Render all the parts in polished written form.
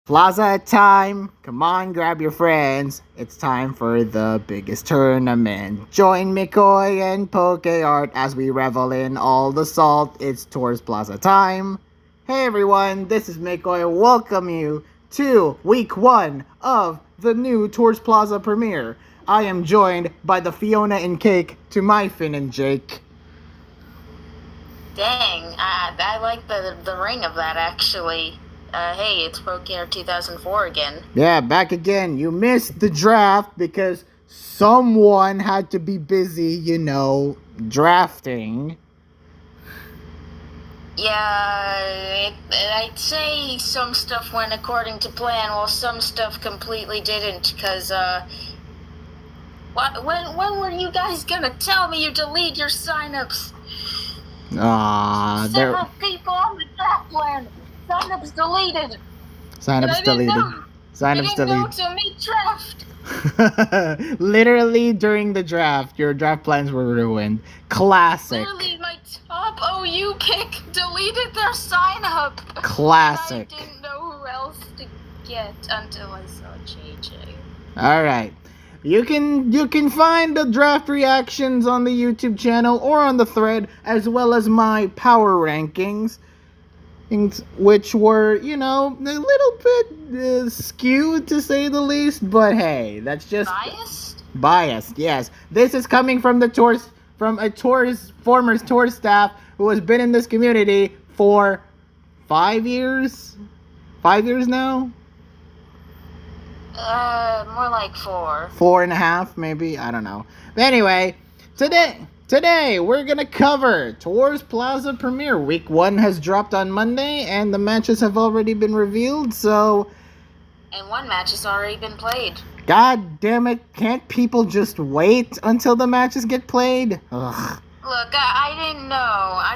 Plaza time! Come on, grab your friends. It's time for the biggest tournament. Join McCoy and PokeArt as we revel in all the salt. It's Tours Plaza time. Hey everyone, this is McCoy. Welcome you to week 1 of the new Tours Plaza premiere. I am joined by the Fiona and Cake to my Finn and Jake. Dang, I like the ring of that actually. Hey, it's PokeAir 2004 again. Yeah, back again. You missed the draft because someone had to be busy, drafting. Yeah, I'd say some stuff went according to plan, while some stuff completely didn't, because, when were you guys gonna tell me you delete your signups? Several people on the draft plan. Signups deleted. Signups deleted. Signups deleted. To me draft. Literally during the draft, your draft plans were ruined. Classic. Literally, my top OU pick deleted their sign up. Classic. I didn't know who else to get until I saw JJ. All right. You can find the draft reactions on the YouTube channel or on the thread, as well as my power rankings, which were, a little bit skewed to say the least. But hey, that's just biased. Yes, this is coming from a former tour staff who has been in this community for 5 years. 5 years now. More like 4. 4.5, maybe. I don't know. But anyway, today we're gonna cover Tours Plaza Premiere. Week 1 has dropped on Monday, and the matches have already been revealed. And one match has already been played. God damn it! Can't people just wait until the matches get played? Ugh. Look, I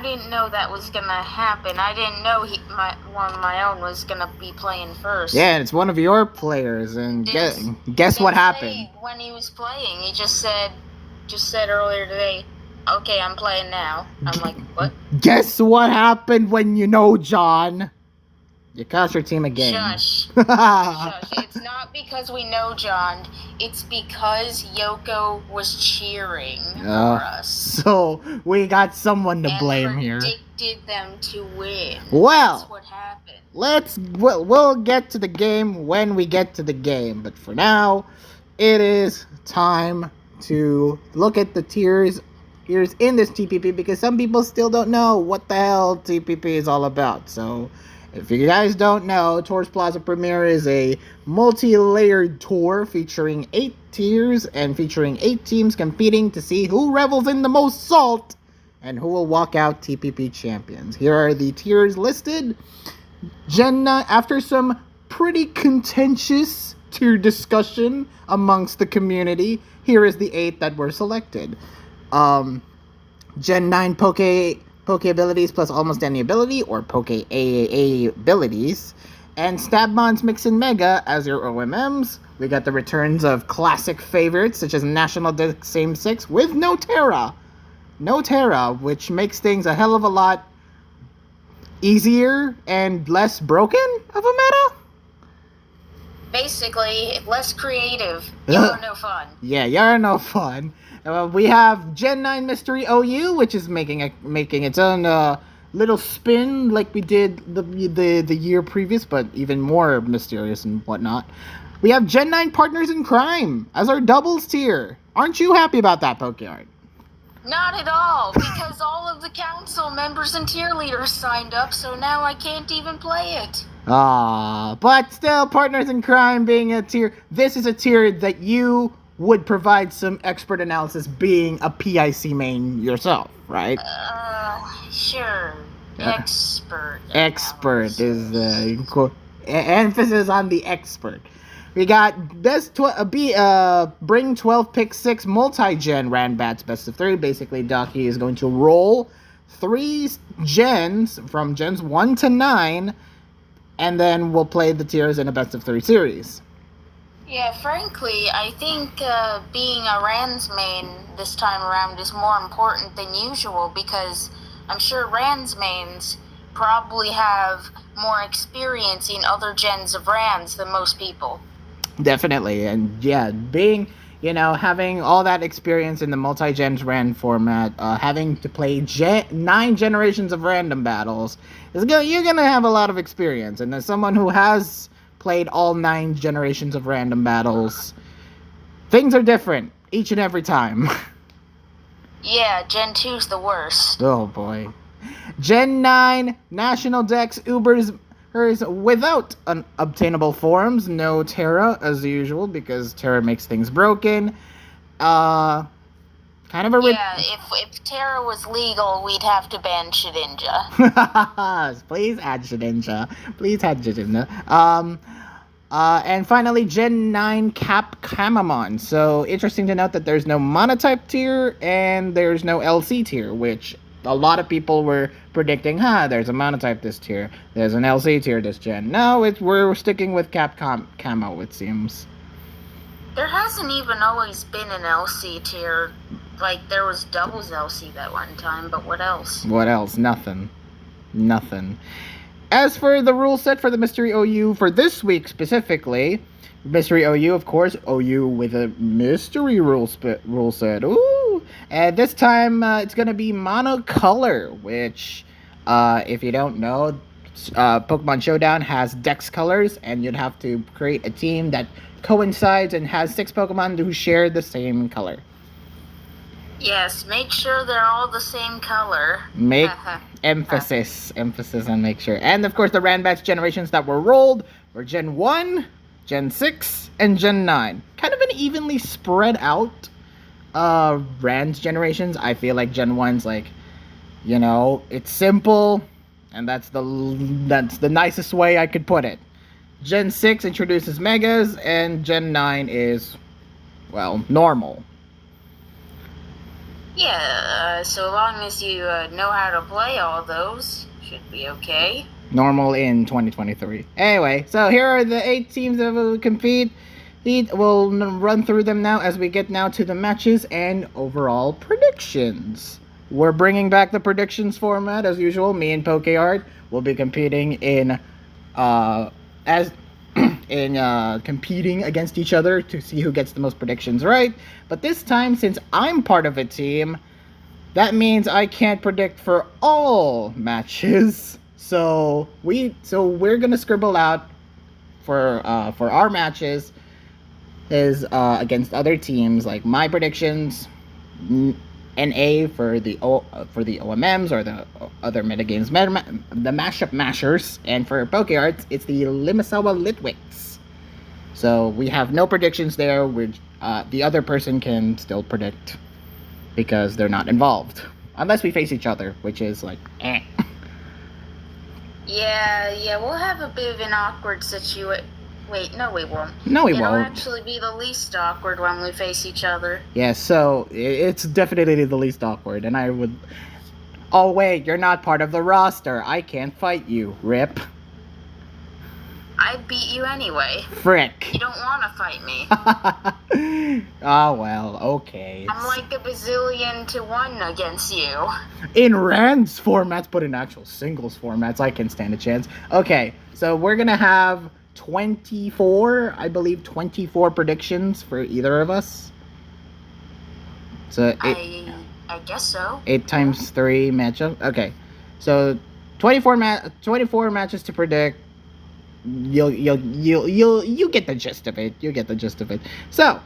didn't know that was gonna happen. I didn't know one of my own was gonna be playing first. Yeah, it's one of your players, and guess what happened? When he was playing, he just said earlier today, "Okay, I'm playing now." I'm like, what? Guess what happened when you know John? You cost your team a game. Shush. Shush. It's not because we know John. It's because Yoko was cheering for us. So we got someone to blame here. Predicted them to win. Well, that's what happened. We'll get to the game when we get to the game. But for now, it is time to look at the tiers in this TPP, because some people still don't know what the hell TPP is all about. So if you guys don't know, Tours Plaza Premiere is a multi-layered tour featuring 8 tiers and featuring 8 teams competing to see who revels in the most salt and who will walk out TPP champions. Here are the tiers listed. After some pretty contentious tier discussion amongst the community, here is the 8 that were selected. Gen 9 Poke abilities plus almost any ability, or Poke AAA abilities, and Stabmon's Mix and Mega as your OMMs. We got the returns of classic favorites such as National Dex Same 6 with no Terra, which makes things a hell of a lot easier and less broken of a meta. Basically, less creative. You're no fun. Yeah, you're no fun. We have Gen 9 Mystery OU, which is making its own little spin like we did the year previous, but even more mysterious and whatnot. We have Gen 9 Partners in Crime as our doubles tier. Aren't you happy about that, PokeArt? Not at all, because all of the council members and tier leaders signed up, so now I can't even play it. But still, Partners in Crime being a tier, this is a tier that you would provide some expert analysis, being a PIC main yourself, right? Sure. Expert is the emphasis on the expert. We got bring 12 pick 6 multi-gen Ranbats best of 3. Basically, Docky is going to roll 3 gens from gens 1 to 9, and then we'll play the tiers in a best of 3 series. Yeah, frankly, I think being a Rans main this time around is more important than usual, because I'm sure Rans mains probably have more experience in other gens of Rams than most people. Definitely, and yeah, having all that experience in the multi-gens ran format, having to play 9 generations of random battles, you're gonna have a lot of experience. And as someone who has played all 9 generations of random battles, things are different each and every time. Yeah, Gen 2's the worst. Oh boy. Gen 9 National Dex Ubers without unobtainable forms. No Terra as usual because Terra makes things broken. Kind of a yeah. If Terra was legal, we'd have to ban Shedinja. Please add Shedinja. Please add Shedinja. And finally, Gen 9 Cap Kamamon. So, interesting to note that there's no Monotype tier and there's no LC tier, which a lot of people were predicting, there's a Monotype this tier, there's an LC tier this gen. No, we're sticking with Cap Camo, it seems. There hasn't even always been an LC tier. Like, there was Doubles LC that one time, but what else? What else? Nothing. As for the rule set for the Mystery OU for this week specifically, Mystery OU, of course, OU with a mystery rule set. Ooh! And this time, it's going to be monocolor, which, if you don't know, Pokemon Showdown has Dex colors, and you'd have to create a team that coincides and has 6 Pokemon who share the same color. Yes, make sure they're all the same color. Make emphasis on make sure. And of course, the Ranbatch generations that were rolled were Gen 1, Gen 6, and Gen 9. Kind of an evenly spread out Rand's generations. I feel like Gen 1's like, it's simple, and that's the nicest way I could put it. Gen 6 introduces Megas, and Gen 9 is, normal. Yeah, so long as you know how to play all those, should be okay. Normal in 2023. Anyway, so here are the 8 teams that will compete. We'll run through them now as we get now to the matches and overall predictions. We're bringing back the predictions format as usual. Me and PokeArt will be competing in competing against each other to see who gets the most predictions right. But this time, since I'm part of a team, that means I can't predict for all matches. So we're gonna scribble out for our matches is against other teams, like my predictions, NA for the OMMs or the other metagames, the mashup mashers, and for PokeArts, it's the Limasawa Litwicks. So we have no predictions there, which the other person can still predict because they're not involved. Unless we face each other, which is like, eh. Yeah, we'll have a bit of an awkward situation. Wait, no we won't. No we won't. It'll actually be the least awkward when we face each other. Yeah, so it's definitely the least awkward, and I would... Oh wait, you're not part of the roster. I can't fight you, Rip. I beat you anyway. Frick. You don't want to fight me. Oh well, okay. I'm like a bazillion to 1 against you. In Rand's formats, but in actual singles formats, I can stand a chance. Okay, so we're gonna have 24 predictions for either of us. So I guess so. 8 times 3 matchup. Okay, so 24 matches to predict. You get the gist of it. You get the gist of it. So,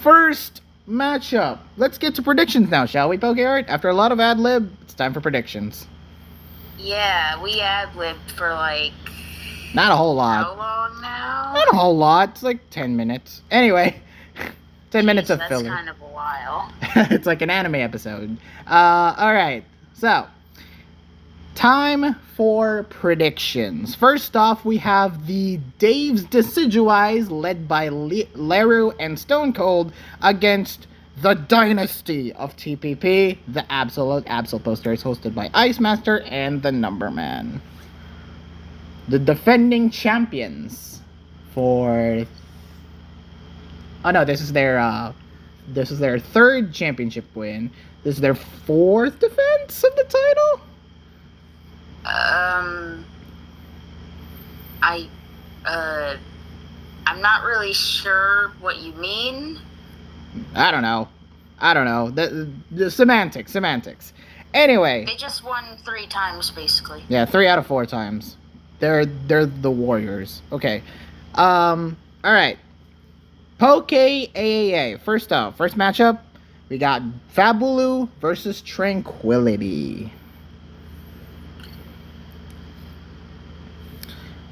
first matchup. Let's get to predictions now, shall we, PokeArt? After a lot of ad lib, it's time for predictions. Yeah, we ad-libbed for like... Not a whole lot. How long now? Not a whole lot. It's like 10 minutes. Anyway, 10 minutes of filler. That's kind of a while. It's like an anime episode. Alright. So, time for predictions. First off, we have the Dave's Decidueyes led by Leru and Stone Cold against the Dynasty of TPP, the Absol posters hosted by Ice Master and the Numberman. The defending champions for... Oh no, this is their 3rd championship win. This is their 4th defense of the title. I, I'm not really sure what you mean. I don't know. The semantics. Anyway. They just won 3 times, basically. Yeah, 3 out of 4 times. They're the Warriors. Okay. All right. Poke AAA. First matchup, we got Fabulu versus Tranquility.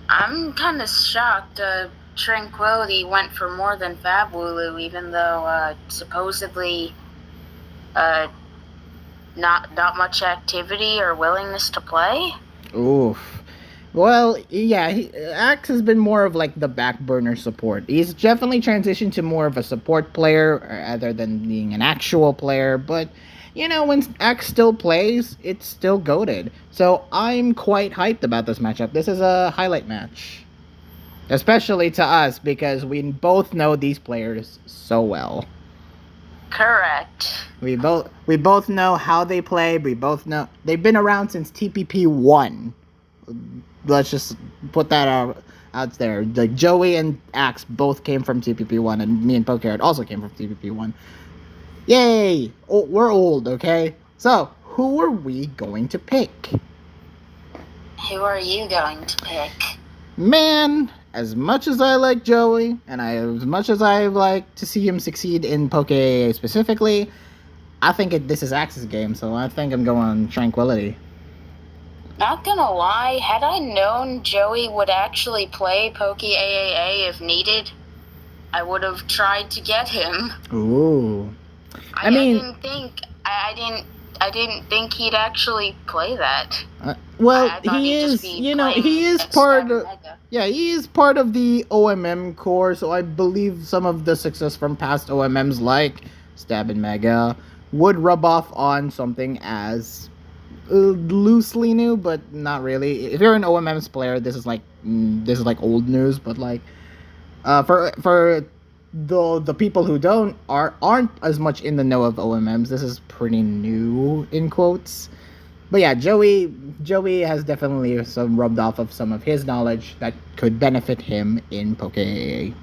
I'm kind of shocked. Tranquility went for more than Fabulu, even though supposedly not much activity or willingness to play. Oof. Well, yeah, Axe has been more of like the back burner support. He's definitely transitioned to more of a support player rather than being an actual player, but you know, when Axe still plays, it's still goated. So I'm quite hyped about this matchup. This is a highlight match. Especially to us, because we both know these players so well. Correct. We both know how they play. We both know they've been around since TPP 1. Let's just put that out there. Like Joey and Axe both came from TPP 1, and me and Pokehead also came from TPP 1. Yay! Oh, we're old, okay? So, who are we going to pick? Who are you going to pick? Man, as much as I like Joey, and as much as I like to see him succeed in Poke specifically, I think this is Axe's game, so I think I'm going Tranquility. Not gonna lie, had I known Joey would actually play Poke AAA if needed, I would have tried to get him. Ooh. I didn't think he'd actually play that. He is part of. Yeah, he is part of the OMM core, so I believe some of the success from past OMMs like Stab and Mega would rub off on something as loosely new, but not really. If you're an OMM's player, this is like old news, but like for the people who aren't as much in the know of OMMs, this is pretty new in quotes. But yeah, Joey has definitely some rubbed off of some of his knowledge that could benefit him in Poke AA.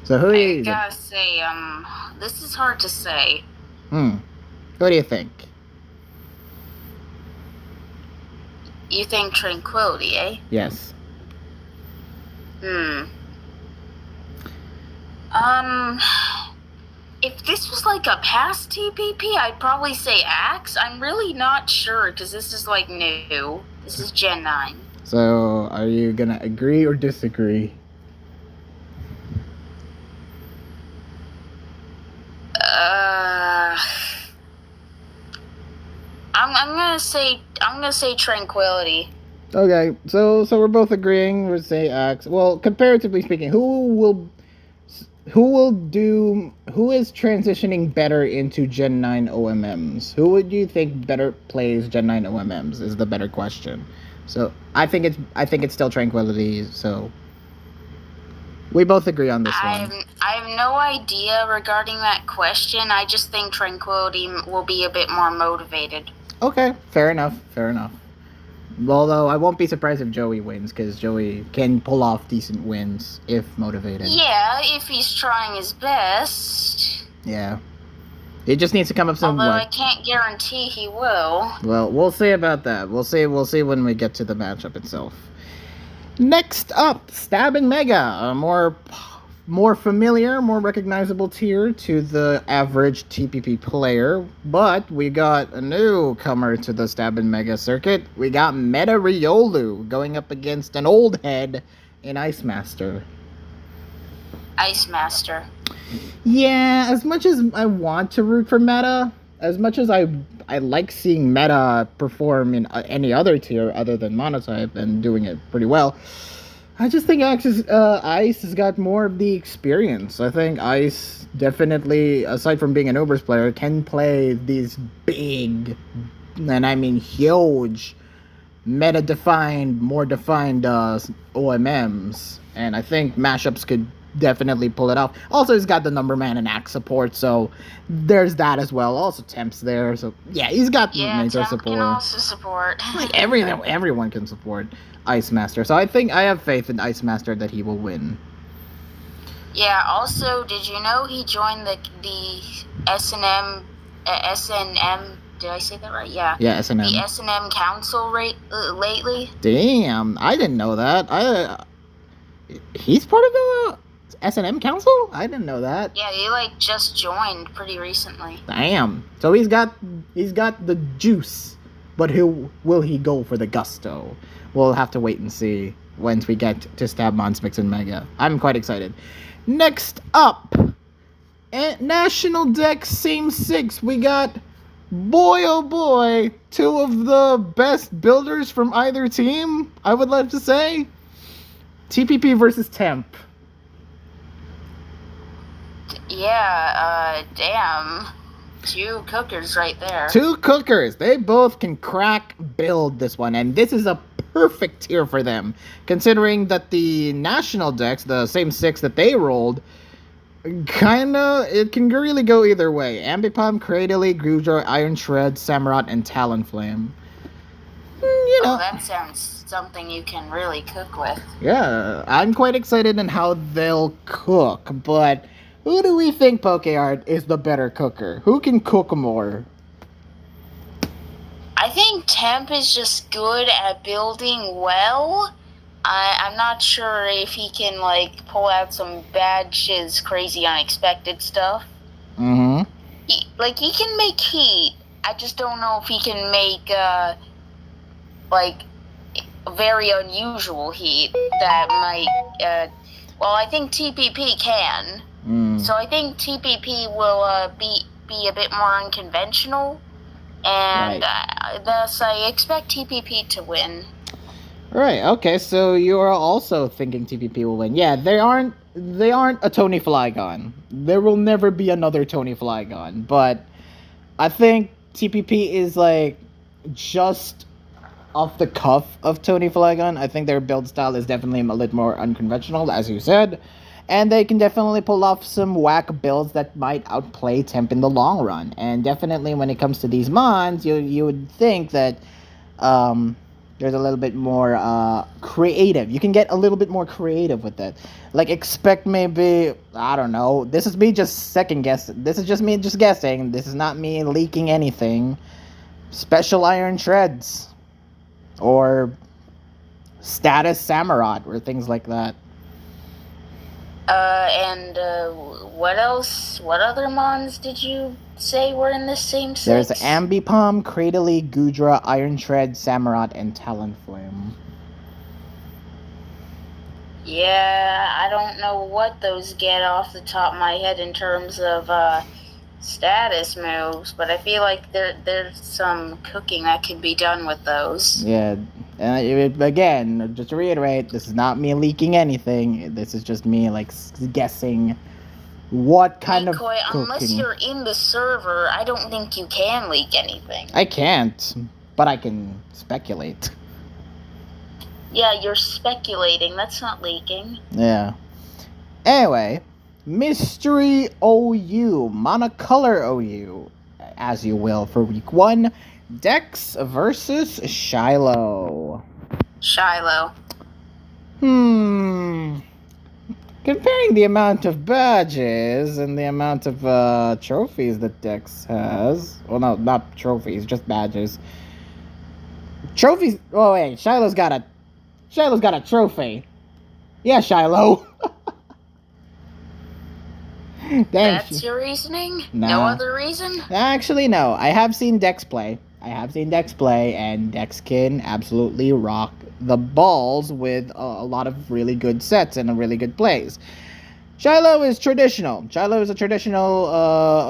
So who do you gotta say, this is hard to say. Who do you think? You think Tranquility, eh? Yes. If this was like a past TPP, I'd probably say Axe. I'm really not sure, because this is like new. This is Gen 9. So, are you gonna agree or disagree? I'm gonna say Tranquility. Okay, so we're both agreeing. We'll say Axe. Well, comparatively speaking, who is transitioning better into Gen 9 OMMs? Who would you think better plays Gen 9 OMMs is the better question. So I think it's still Tranquility, so we both agree on this one. I have no idea regarding that question. I just think Tranquility will be a bit more motivated. Okay, fair enough. Although I won't be surprised if Joey wins, because Joey can pull off decent wins if motivated. Yeah, if he's trying his best. Yeah. He just needs to come up with some. Although I can't guarantee he will. Well, we'll see about that. We'll see when we get to the matchup itself. Next up, Stab and Mega, a more familiar, more recognizable tier to the average TPP player, but we got a newcomer to the Stab and Mega circuit. We got Meta Riolu going up against an old head in Ice Master. Ice Master. Yeah, as much as I want to root for Meta, as much as I like seeing Meta perform in any other tier other than Monotype and doing it pretty well, I just think Ice has got more of the experience. I think Ice definitely, aside from being an Obers player, can play these big, and I mean huge, more defined OMMs. And I think mashups could definitely pull it off. Also, he's got the number man and axe support, so there's that as well. Also, Temp's there, so yeah, he's got major Temp support. can also support. Like everyone can support Ice Master, so I think I have faith in Ice Master that he will win. Yeah. Also, did you know he joined the S&M SNM? Did I say that right? Yeah. Yeah, S&M. The S&M Council lately. Damn, I didn't know that. He's part of the S&M Council? I didn't know that. Yeah, he like just joined pretty recently. Damn. So he's got the juice, but will he go for the gusto? We'll have to wait and see once we get to Stabmons Mix and Mega. I'm quite excited. Next up, at National Dex Same 6, we got, boy oh boy, two of the best builders from either team, I would love to say. TPP versus Temp. Yeah, damn. Two cookers right there. Two cookers. They both can crack build this one, and this is a perfect tier for them, considering that the national decks, the same 6 that they rolled, it can really go either way. Ambipom, Cradily, Grudra, Iron Shred, Samurott, and Talonflame. You know. Oh, that sounds something you can really cook with. Yeah, I'm quite excited in how they'll cook, but who do we think PokeArt is the better cooker? Who can cook more? I think Temp is just good at building well. I'm not sure if he can, like, pull out some bad shiz, crazy, unexpected stuff. Mm-hmm. He can make heat. I just don't know if he can make, very unusual heat that might, well, I think TPP can. So I think TPP will be a bit more unconventional, and thus I expect TPP to win. Right. Okay. So you are also thinking TPP will win. Yeah, they aren't a Tony Flygon. There will never be another Tony Flygon. But I think TPP is like just off the cuff of Tony Flygon. I think their build style is definitely a little more unconventional, as you said. And they can definitely pull off some whack builds that might outplay Temp in the long run. And definitely when it comes to these mons, you would think that there's a little bit more creative. You can get a little bit more creative with it. Like, expect maybe, I don't know, this is me just second guessing. This is just me just guessing. This is not me leaking anything. Special Iron Shreds. Or Status Samurott, or things like that. And what else? What other mons did you say were in this same 6? There's Ambipom, Cradily, Gudra, Iron Shred, Samurott, and Talonflame. Yeah, I don't know what those get off the top of my head in terms of status moves, but I feel like there's some cooking that could be done with those. Yeah, and again, just to reiterate, this is not me leaking anything. This is just me, like, guessing what kind of cooking. Unless you're in the server, I don't think you can leak anything. I can't, but I can speculate. Yeah, you're speculating. That's not leaking. Yeah. Anyway, Mystery OU, Monocolor OU, as you will, for week 1. Dex versus Shiloh. Shiloh. Comparing the amount of badges and the amount of trophies that Dex has. Well, no, not trophies, just badges. Trophies. Oh wait, Shiloh's got a trophy. Yeah, Shiloh. That's your reasoning? Nah. No other reason? Actually, no. I have seen Dex play. And Dex can absolutely rock the balls with a lot of really good sets and really good plays. Shiloh is traditional. Shiloh is a traditional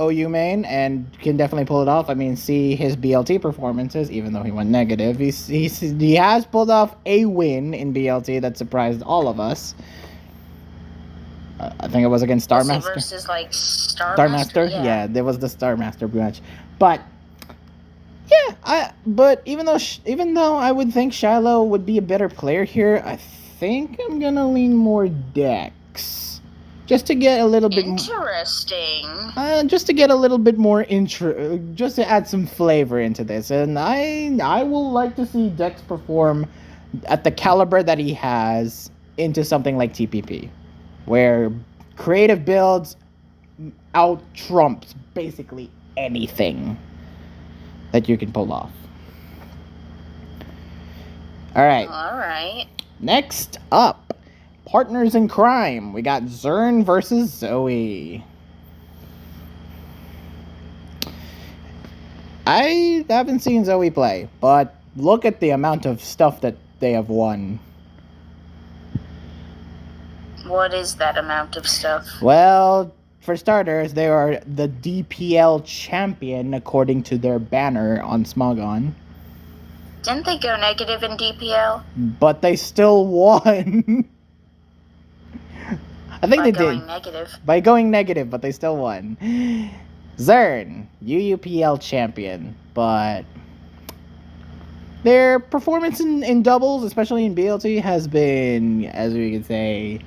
OU main and can definitely pull it off. I mean, see his BLT performances, even though he went negative. He has pulled off a win in BLT that surprised all of us. I think it was against Star Master. Versus, like, Star Master? Yeah. Yeah, there was the Star Master match. But yeah, but even though I would think Shiloh would be a better player here, I think I'm gonna lean more Dex. just to get a little bit interesting. Just to get a little bit more just to add some flavor into this. And I will like to see Dex perform at the caliber that he has into something like TPP, where creative builds out trumps basically anything that you can pull off. All right. Next up, partners in crime. We got Zern versus Zoe. I haven't seen Zoe play, but look at the amount of stuff that they have won. What is that amount of stuff? Well, for starters, they are the DPL champion according to their banner on Smogon. Didn't they go negative in DPL? But they still won. I think they did. By going negative, but they still won. Zern, UUPL champion, but their performance in doubles, especially in BLT, has been, as we can say,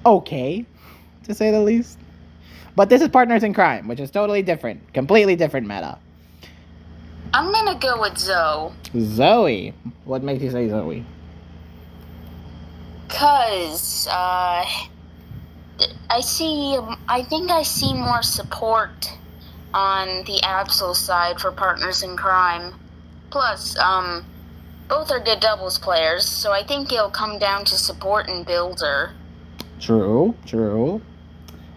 okay, to say the least. But this is Partners in Crime, which is totally different. Completely different meta. I'm gonna go with Zoe. Zoe? What makes you say Zoe? Cause, I think I see more support on the Absol side for Partners in Crime. Plus, both are good doubles players, so I think it'll come down to support and builder. True.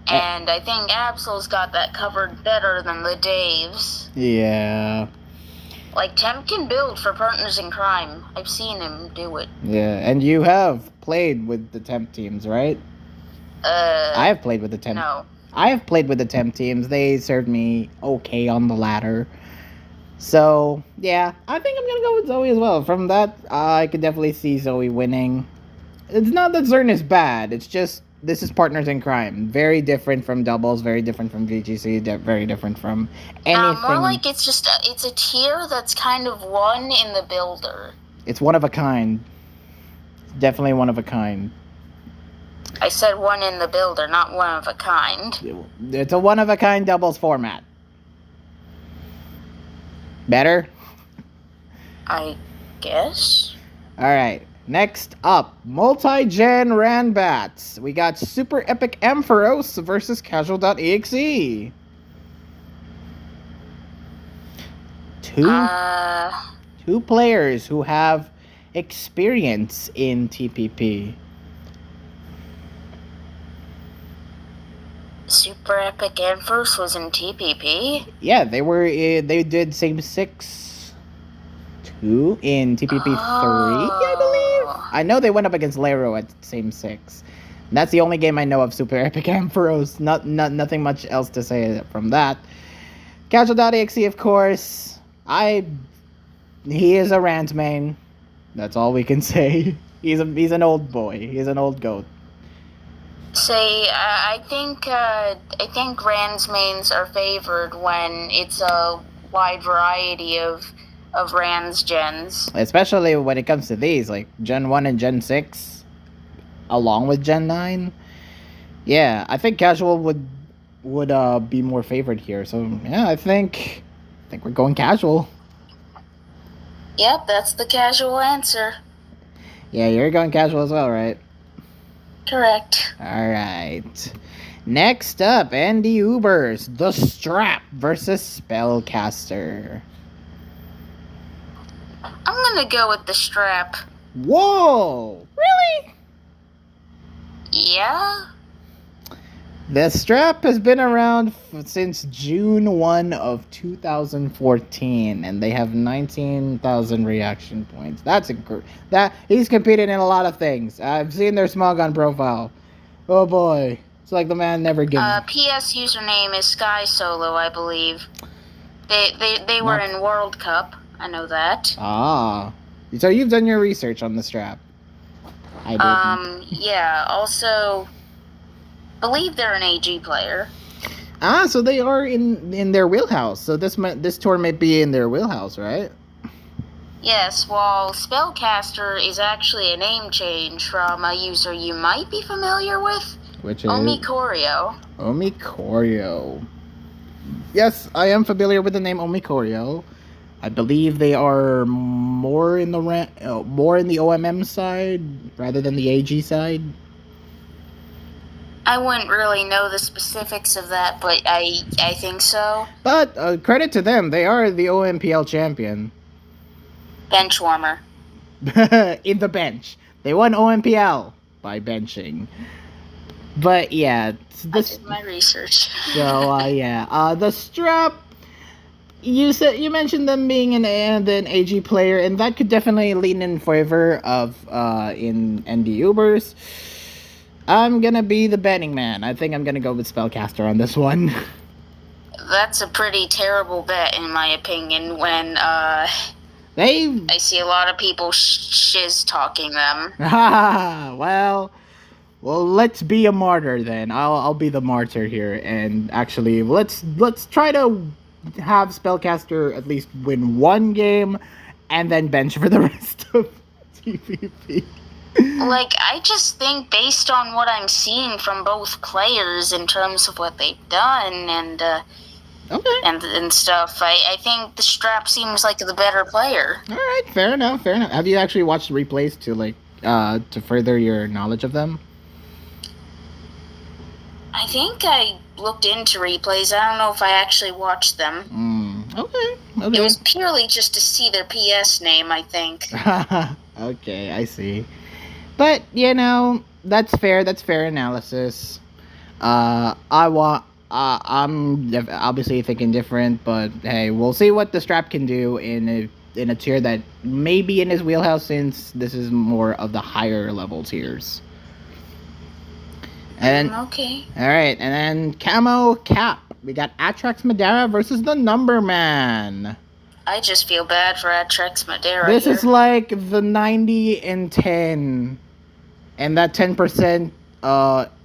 And I think Absol's got that covered better than the Daves. Yeah. Like, Temp can build for Partners in Crime. I've seen him do it. Yeah, and you have played with the Temp teams, right? I have played with the Temp. No. I have played with the Temp teams. They served me okay on the ladder. So, yeah, I think I'm going to go with Zoe as well. From that, I could definitely see Zoe winning. It's not that Zern is bad. It's just, this is Partners in Crime. Very different from doubles, very different from VGC, very different from anything. More like it's just, it's a tier that's kind of one in the builder. It's one of a kind. Definitely one of a kind. I said one in the builder, not one of a kind. It's a one of a kind doubles format. Better? I guess. Alright, next up, multi-gen Ranbats. We got Super Epic Ampharos versus Casual.exe. Two players who have experience in TPP. Super Epic Ampharos was in TPP? Yeah, they did Same 6 2 in TPP 3, I believe. I know they went up against Lero at Same 6. And that's the only game I know of Super Epic Ampharos. Nothing much else to say from that. Casual.exe, of course. He is a rant main. That's all we can say. He's an old boy. He's an old goat. I think Rand's mains are favored when it's a wide variety of Rand's gens. Especially when it comes to these, like Gen 1 and Gen 6, along with Gen 9. Yeah, I think Casual would be more favored here. So yeah, I think we're going Casual. Yep, that's the Casual answer. Yeah, you're going Casual as well, right? Correct. Alright. Next up, Andy Ubers, The Strap versus Spellcaster. I'm gonna go with The Strap. Whoa! Really? Yeah? The Strap has been around since June 1 of 2014, and they have 19,000 reaction points. He's competed in a lot of things. I've seen their Smogon profile. Oh boy, it's like the man never gives. PS username is Sky Solo, I believe. They were in World Cup. I know that. Ah, so you've done your research on the Strap. I didn't. Yeah. Also, believe they're an AG player. Ah, so they are in their wheelhouse. So this tour may be in their wheelhouse, right? Yes, while Spellcaster is actually a name change from a user you might be familiar with. which is Omikorio. Omikorio. Yes, I am familiar with the name Omikorio. I believe they are more in the OMM side rather than the AG side. I wouldn't really know the specifics of that, but I think so. But credit to them, they are the OMPL champion. Bench warmer. In the bench. They won OMPL by benching. But yeah, I did my research. So yeah, the strap. You mentioned them being an AG player, and that could definitely lean in favor of in ND Ubers. I'm gonna be the betting man. I think I'm gonna go with Spellcaster on this one. That's a pretty terrible bet, in my opinion. When I see a lot of people shiz talking them. well, let's be a martyr then. I'll be the martyr here, and actually, let's try to have Spellcaster at least win one game, and then bench for the rest of TPP. Like, I just think based on what I'm seeing from both players in terms of what they've done and and stuff, I think the strap seems like the better player. All right, fair enough. Have you actually watched replays to further your knowledge of them? I think I looked into replays. I don't know if I actually watched them. Okay. It was purely just to see their PS name, I think. Okay, I see. But that's fair. That's fair analysis. I'm obviously thinking different, but hey, we'll see what the strap can do in a tier that may be in his wheelhouse, since this is more of the higher level tiers. And okay. All right, and then Camo Cap. We got Atrax Madara versus the Number Man. I just feel bad for Atrax Madara. This is like the 90 and 10, and that 10%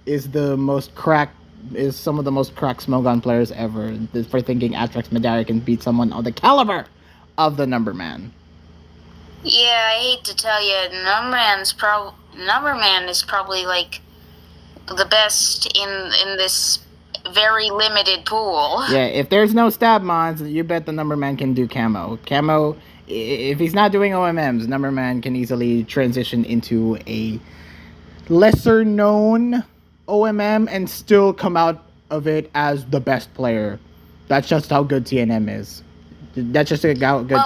is the most cracked. Is some of the most cracked Smogon players ever for thinking Atrax Madara can beat someone of the caliber of the Number Man. Yeah, I hate to tell you, Number Man is probably like the best in this very limited pool. Yeah, if there's no stab mods, you bet the Number Man can do Camo. Camo, if he's not doing OMMs, Number Man can easily transition into a lesser known OMM and still come out of it as the best player. That's just how good TNM is. That's just how good.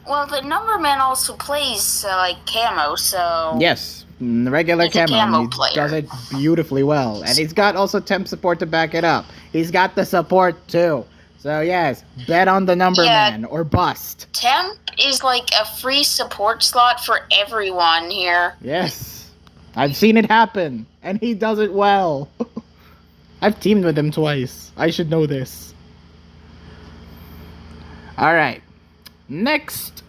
Well, the Number Man also plays like Camo, so yes. The regular camo he does it beautifully well, and he's got also temp support to back it up. He's got the support too, so yes, bet on the Number Man or bust. Temp is like a free support slot for everyone here. Yes, I've seen it happen, and he does it well. I've teamed with him twice. I should know this. All right, next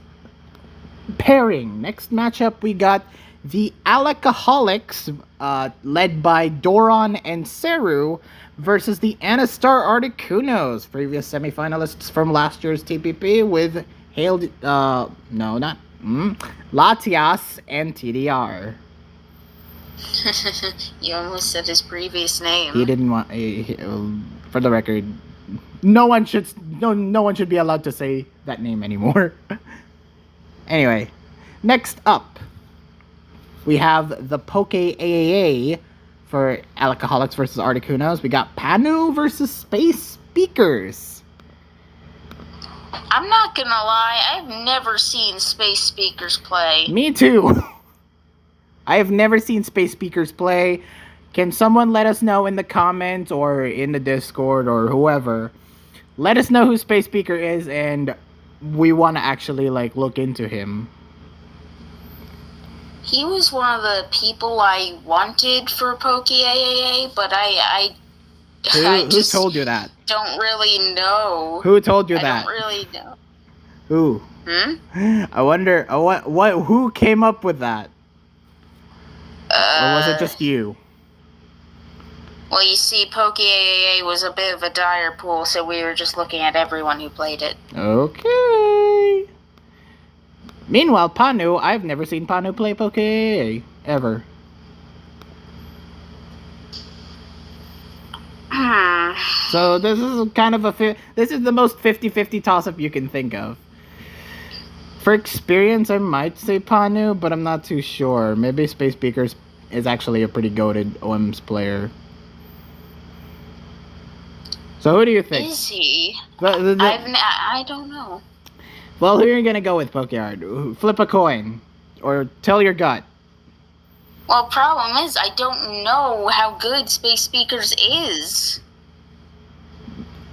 pairing, next matchup, we got the Alcoholics, led by Doron and Seru, versus the Anastar Articunos, previous semifinalists from last year's TPP, with Latias and TDR. You almost said his previous name. He didn't want. For the record, no one should be allowed to say that name anymore. Anyway, next up, we have the Poke AAA for Alcoholics versus Articunos. We got Panu versus Space Speakers. I'm not gonna lie, I've never seen Space Speakers play. Me too. I have never seen Space Speakers play. Can someone let us know in the comments or in the Discord or whoever? Let us know who Space Speaker is, and we want to actually look into him. He was one of the people I wanted for Poke AAA, but I Who told you that? Don't really know. Who told you that? I don't really know. Who? I wonder. Who came up with that? Or was it just you? Well, you see, Poke AAA was a bit of a dire pool, so we were just looking at everyone who played it. Okay. Meanwhile, Panu, I've never seen Panu play Poke AAA, ever. So this is kind of this is the most 50-50 toss-up you can think of. For experience, I might say Panu, but I'm not too sure. Maybe Space Beakers is actually a pretty goated OMS player. So who do you think? Is he? I don't know. Well, who are you gonna go with, Pokeyard? Flip a coin, or tell your gut. Well, problem is, I don't know how good Space Speakers is.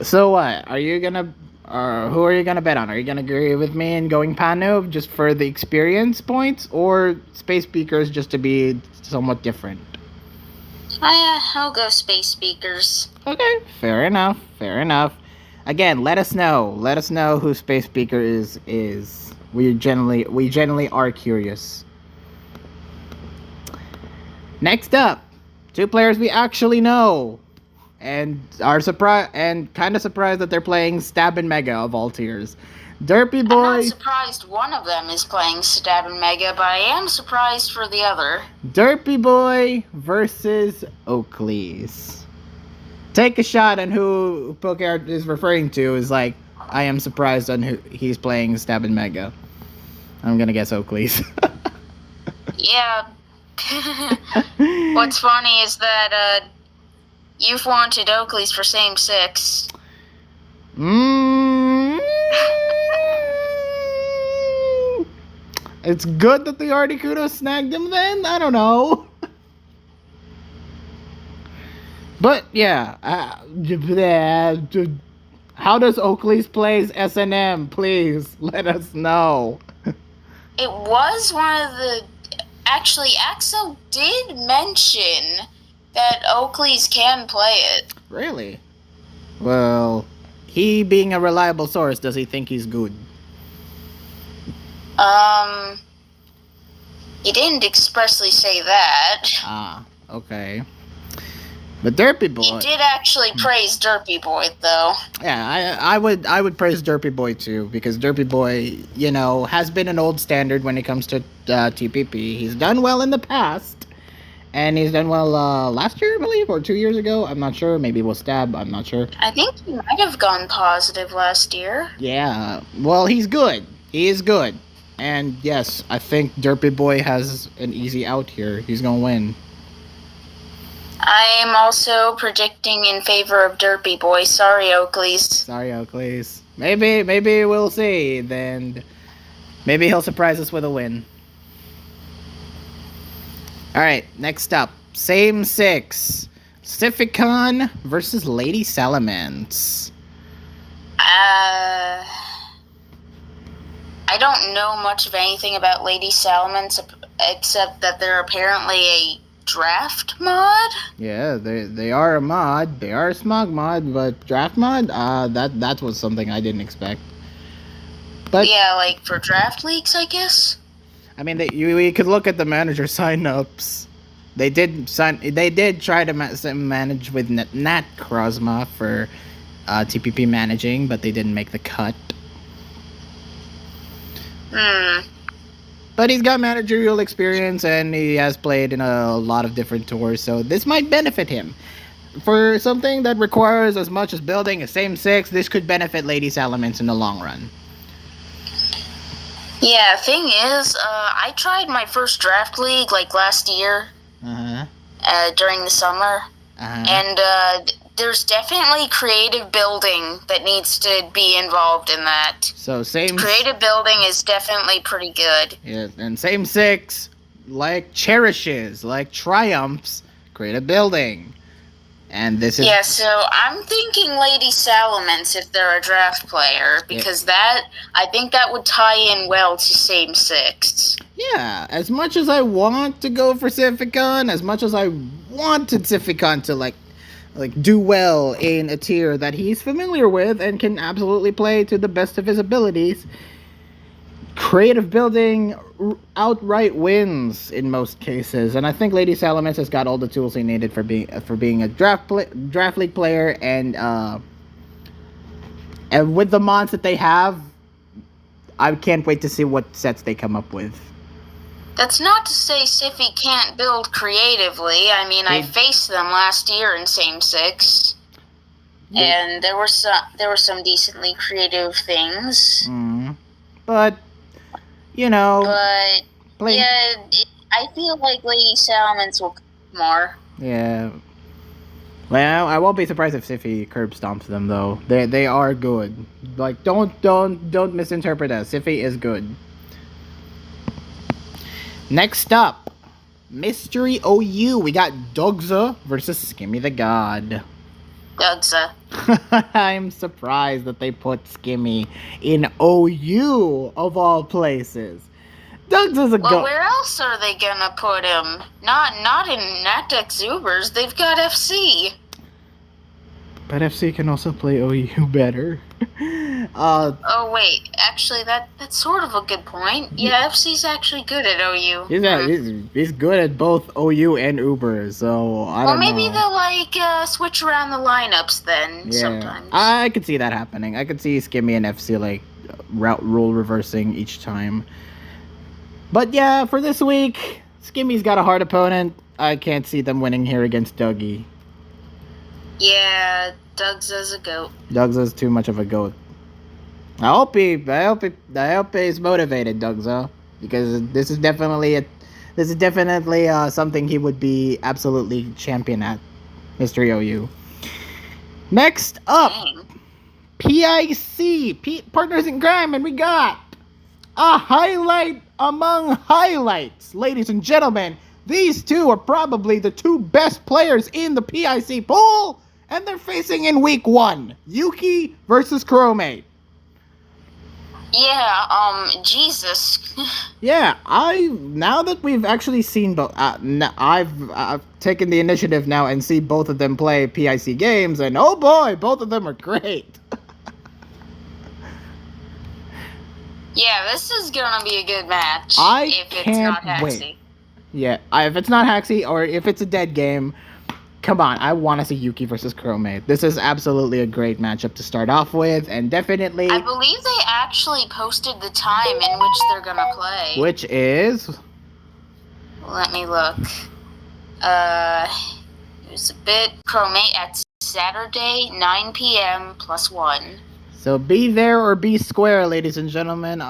So what? Are you gonna... who are you gonna bet on? Are you gonna agree with me in going Panu just for the experience points, or Space Speakers just to be somewhat different? I'll go Space Speakers. Okay, fair enough. Fair enough. Again, let us know. Let us know who Space Speaker is. We generally are curious. Next up, two players we actually know, and are surprised and kind of surprised that they're playing Stab and Mega of all tiers. Derpy Boy. I'm not surprised one of them is playing Stab and Mega, but I am surprised for the other. Derpy Boy versus Oakleys. Take a shot on who Pokeyard is referring to. Is like, I am surprised on who he's playing Stab and Mega. I'm gonna guess Oakleys. Yeah. What's funny is that you've wanted Oakleys for same six. It's good that the Articuno snagged him then? I don't know. But yeah, how does Oakleys plays SNM? Please let us know. It was one of the... Actually, Axel did mention that Oakleys can play it. Really? Well, he being a reliable source, does he think he's good? He didn't expressly say that. Ah, okay. But Derpy Boy... He did actually praise Derpy Boy, though. Yeah, I would praise Derpy Boy too, because Derpy Boy, you know, has been an old standard when it comes to TPP. He's done well in the past, and he's done well last year, I believe, or 2 years ago. I'm not sure. Maybe we'll stab. I'm not sure. I think he might have gone positive last year. Yeah. Well, he's good. He is good. And yes, I think Derpy Boy has an easy out here. He's gonna win. I am also predicting in favor of Derpy Boy. Sorry, Oakleys. Sorry, Oakleys. Maybe we'll see. Then maybe he'll surprise us with a win. All right, next up, same six, Pacificon versus Lady Salamence. I don't know much of anything about Lady Salamence except that they're apparently a draft mod. Yeah, they are a mod. They are a smog mod, but draft mod, that was something I didn't expect. But yeah, like for draft leagues, I guess. I mean, we could look at the manager signups. They did try to manage with Nat Krosma for TPP managing, but they didn't make the cut. But he's got managerial experience, and he has played in a lot of different tours, so this might benefit him. For something that requires as much as building a same six, this could benefit Lady Salamence in the long run. Yeah, thing is, I tried my first draft league, like, last year. During the summer. And there's definitely creative building that needs to be involved in that. So same... Creative building is definitely pretty good. Yeah, and same six, like cherishes, like triumphs, creative building. And this is... Yeah, so I'm thinking Lady Salamence if they're a draft player, because I think that would tie in well to same six. Yeah, as much as I want to go for Pacificon, as much as I wanted Pacificon to like do well in a tier that he's familiar with and can absolutely play to the best of his abilities, creative building outright wins in most cases, and I think Lady Salamence has got all the tools he needed for being a draft league player, and with the mods that they have, I can't wait to see what sets they come up with. That's not to say Siffy can't build creatively. I mean, I faced them last year in same six. and there were some decently creative things. But I feel like Lady Salamence will come more. Yeah. Well, I won't be surprised if Siffy curb stomps them though. They are good. Like don't misinterpret us. Siffy is good. Next up, Mystery OU. We got Dugza versus Skimmy the God. Dugza. I'm surprised that they put Skimmy in OU of all places. Dugza's a Well, where else are they gonna put him? Not in Natex Zubers. They've got FC. But FC can also play OU better. Oh wait, actually that's sort of a good point. Yeah, FC's actually good at OU. He's good at both OU and Uber, so I don't know. Well, maybe they'll switch around the lineups then sometimes. I could see that happening. I could see Skimmy and FC role reversing each time. But yeah, for this week, Skimmy's got a hard opponent. I can't see them winning here against Dougie. Yeah, Dugza's a goat. Dugza's too much of a goat. I hope he's motivated, Dugza, because this is definitely something he would be absolutely champion at. Mystery OU. Next up, PIC, Partners in Crime, and we got a highlight among highlights, ladies and gentlemen. These two are probably the two best players in the PIC pool, and they're facing in week 1. Yuki versus Chromate. Yeah, Jesus. Yeah, now that we've actually seen both, I've taken the initiative now and see both of them play PIC games, and oh boy, both of them are great. Yeah, this is gonna be a good match. If it's not Haxie. Yeah, if it's not Haxie or if it's a dead game, come on, I want to see Yuki versus Chromate. This is absolutely a great matchup to start off with, and definitely... I believe they actually posted the time in which they're gonna play. Which is? Let me look. It was a bit... Chromate at Saturday, 9 p.m. +1. So be there or be square, ladies and gentlemen.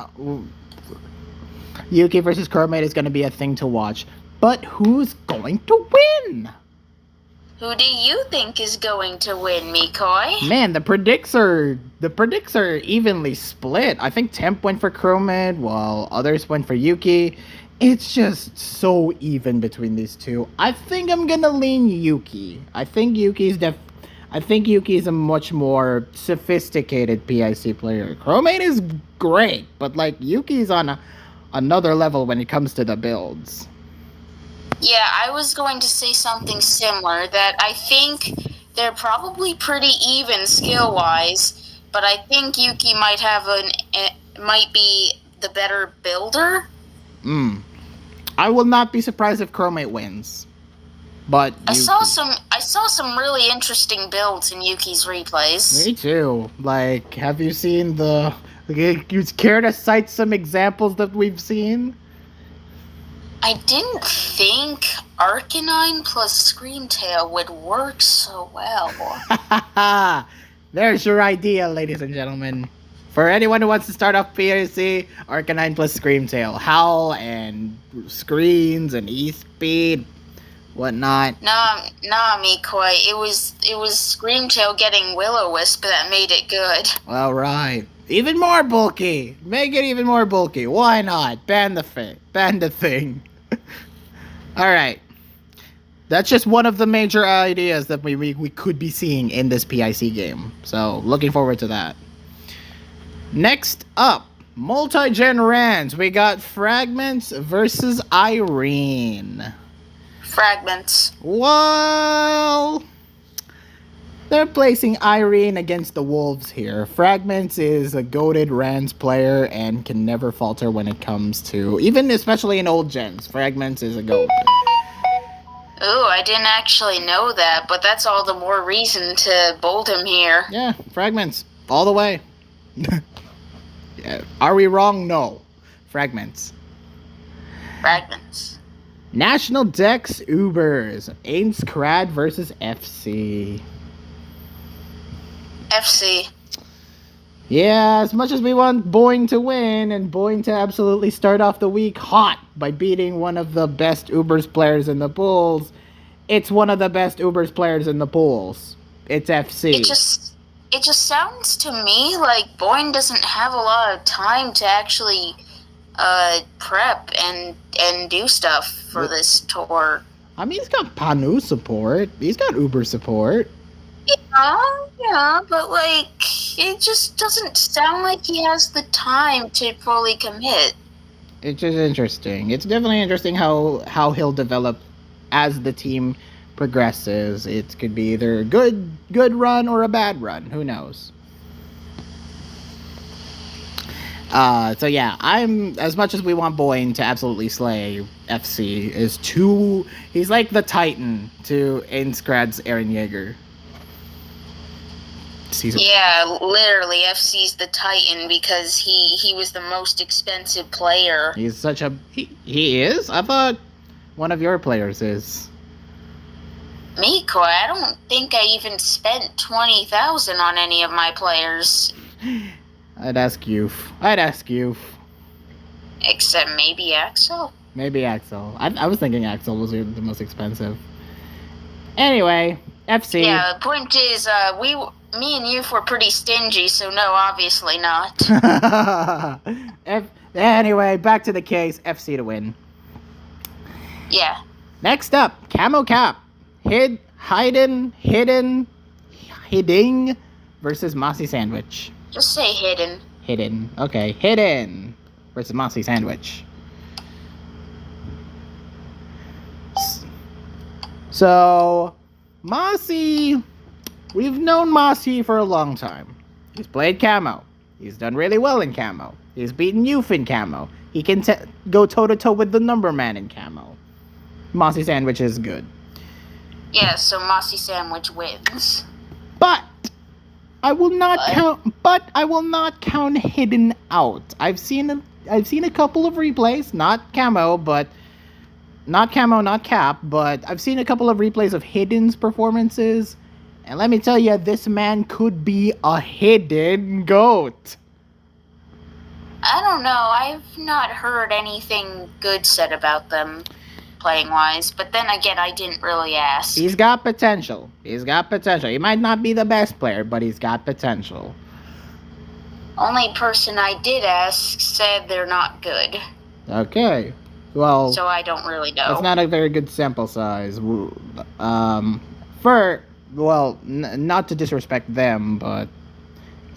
Yuki versus Chromate is going to be a thing to watch. But who's going to win? Who do you think is going to win, Mikoi? Man, the predicts are evenly split. I think Temp went for Chromate while others went for Yuki. It's just so even between these two. I think I'm going to lean Yuki. I think Yuki's a much more sophisticated PIC player. Chromate is great, but Yuki's on another level when it comes to the builds. Yeah, I was going to say something similar, that I think they're probably pretty even skill-wise, but I think Yuki might be the better builder. I will not be surprised if Chromate wins. But I saw some really interesting builds in Yuki's replays. Me too. Have you seen you care to cite some examples that we've seen? I didn't think Arcanine plus Screamtail would work so well. There's your idea, ladies and gentlemen. For anyone who wants to start off PIC, Arcanine plus Screamtail. Howl and screens and E-Speed, whatnot. Nah, Mikoi. It was Screamtail getting Will-O-Wisp that made it good. All right. Even more bulky. Make it even more bulky. Why not? Ban the thing. All right. That's just one of the major ideas that we could be seeing in this PIC game. So, looking forward to that. Next up, multi-gen Rans. We got Fragments versus Irene. Fragments. Well, they're placing Irene against the Wolves here. Fragments is a goated Rans player and can never falter when it comes to, especially in old gens. Fragments is a goat. Ooh, I didn't actually know that, but that's all the more reason to bold him here. Yeah, Fragments, all the way. Yeah. Are we wrong? No. Fragments. National Dex Ubers. Ains Crad versus FC. FC. Yeah, as much as we want Boeing to win and Boeing to absolutely start off the week hot by beating one of the best Ubers players in the pools, it's one of the best Ubers players in the pools. It's FC. It just sounds to me like Boeing doesn't have a lot of time to actually prep and do stuff for this tour. I mean, he's got Panu support. He's got Uber support. Yeah, but like, it just doesn't sound like he has the time to fully commit. It's just interesting. It's definitely interesting how he'll develop as the team progresses. It could be either a good run or a bad run. Who knows? So yeah, I'm, as much as we want Boeing to absolutely slay FC, he's like the Titan to Ainskrad's Eren Yeager. Yeah, literally, FC's the Titan because he was the most expensive player. He's such a he is. I thought one of your players is. Me, Koi, I don't think I even spent 20,000 on any of my players. I'd ask you. Except maybe Axel. Maybe Axel. I was thinking Axel was the most expensive. Anyway, FC. Yeah, the point is, me and you were pretty stingy, so no, obviously not. Anyway, back to the case. FC to win. Yeah. Next up, Camo Cap. Hiding versus Mossy Sandwich. Just say hidden. Hidden. Okay, Hidden versus Mossy Sandwich. So, Mossy, we've known Mossy for a long time. He's played Camo. He's done really well in Camo. He's beaten Youth in Camo. He can go toe-to-toe with the number man in Camo. Mossy Sandwich is good. Yeah, so Mossy Sandwich wins. But I will not count Hidden out. I've seen a couple of replays, not Camo, not Cap, but I've seen a couple of replays of Hidden's performances, and let me tell you, this man could be a hidden GOAT. I don't know. I've not heard anything good said about them playing wise, but then again, I didn't really ask. He's got potential. He might not be the best player, but he's got potential. Only person I did ask said they're not good. Okay. Well, so I don't really know. It's not a very good sample size. Not to disrespect them, but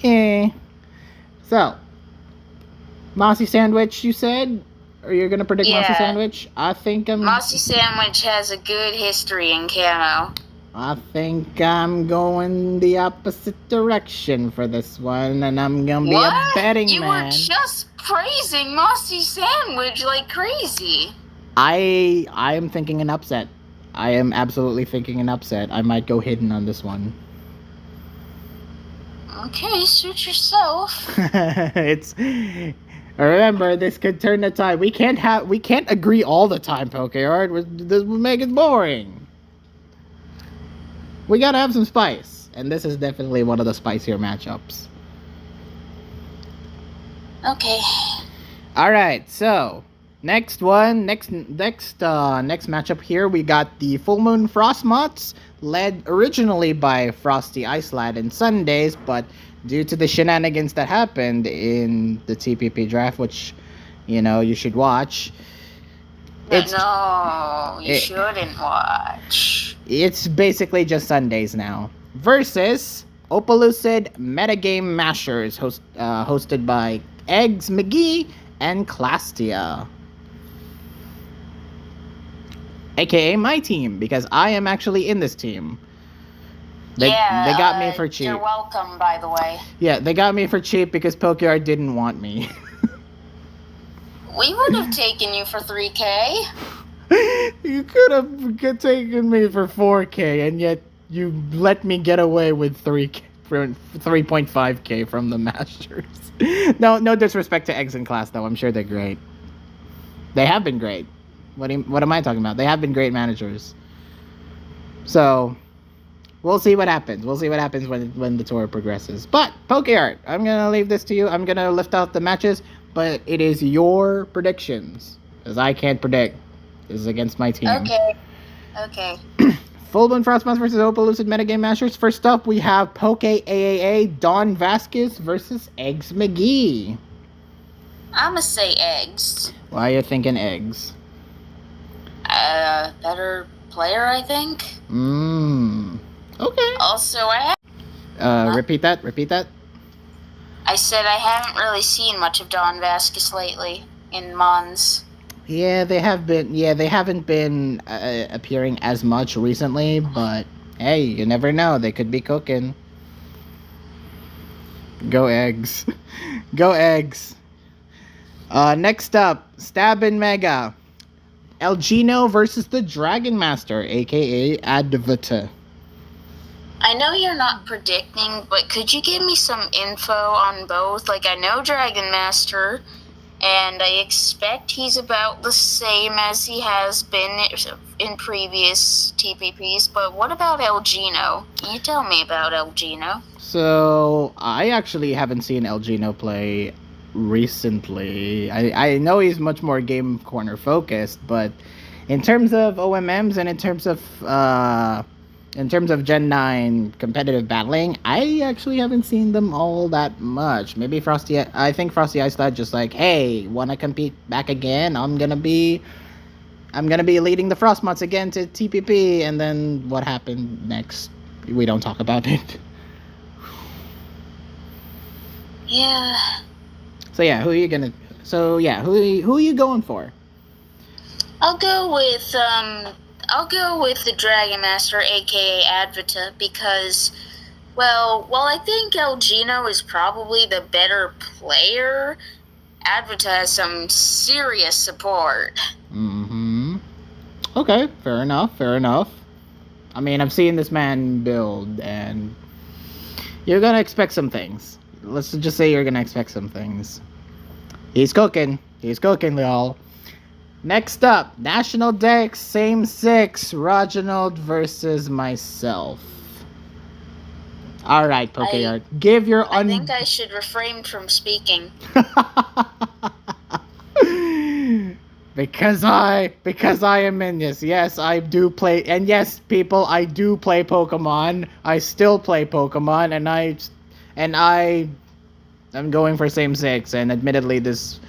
So, Mossy Sandwich, you said? Or you're gonna predict Mossy Sandwich? Mossy Sandwich has a good history in Camo. I think I'm going the opposite direction for this one, and I'm gonna be a betting man. You were just praising Mossy Sandwich like crazy. I am thinking an upset. I am absolutely thinking an upset. I might go Hidden on this one. Okay, suit yourself. Remember, this could turn the tide. We can't agree all the time, Pokeyard. This will make it boring. We gotta have some spice, and this is definitely one of the spicier matchups. Okay. All right, so next matchup here, we got the Full Moon Frostmots, led originally by Frosty Icelad and Sundays, but due to the shenanigans that happened in the TPP draft, which you should watch. You shouldn't watch. It's basically just Sundays now. Versus Opalucid Metagame Mashers, hosted by Eggs McGee and Clastia. AKA my team, because I am actually in this team. They got me for cheap. You're welcome, by the way. Yeah, they got me for cheap because Pokeyard didn't want me. We would have taken you for 3K. You could have taken me for 4K, and yet you let me get away with 3.5K from the Masters. No disrespect to Eggs in Class, though. I'm sure they're great. They have been great. What am I talking about? They have been great managers. So, We'll see what happens. We'll see what happens when the tour progresses. But PokeArt, I'm gonna leave this to you. I'm gonna lift out the matches, but it is your predictions, because I can't predict. This is against my team. Okay. Full Moon Frostmouse versus Opal Lucid Metagame Masters. First up, we have Poke AAA Don Vasquez versus Eggs McGee. I'ma say eggs. Why are you thinking eggs? Better player, I think. Okay. Also, I have... Repeat that. I said I haven't really seen much of Don Vasquez lately in Mons. Yeah, they haven't been appearing as much recently, but hey, you never know. They could be cooking. Go eggs. Go eggs. Next up, Stab and Mega. Elgino versus the Dragon Master, aka Advita. I know you're not predicting, but could you give me some info on both? Like, I know Dragon Master, and I expect he's about the same as he has been in previous TPPs, but what about Elgino? Can you tell me about Elgino? So, I actually haven't seen Elgino play recently. I know he's much more game corner focused, but in terms of OMMs and in terms of Gen 9 competitive battling, I actually haven't seen them all that much. Maybe I think Frosty Ice thought just like, hey, wanna compete back again? I'm gonna be leading the Frostmots again to TPP, and then what happened next? We don't talk about it. Yeah. So yeah, who are you going for? I'll go with the Dragon Master, aka Advita, because, well, while I think Elgino is probably the better player, Advita has some serious support. Okay, fair enough. I mean, I've seen this man build, and you're gonna expect some things. Let's just say you're gonna expect some things. He's cooking, y'all. Next up, National Dex, same six, Reginald versus myself. Alright, PokeArt, give your I think I should refrain from speaking. Because I am in this. Yes, I do play, and yes, people, I do play Pokemon. I still play Pokemon, and I'm going for same six, and admittedly this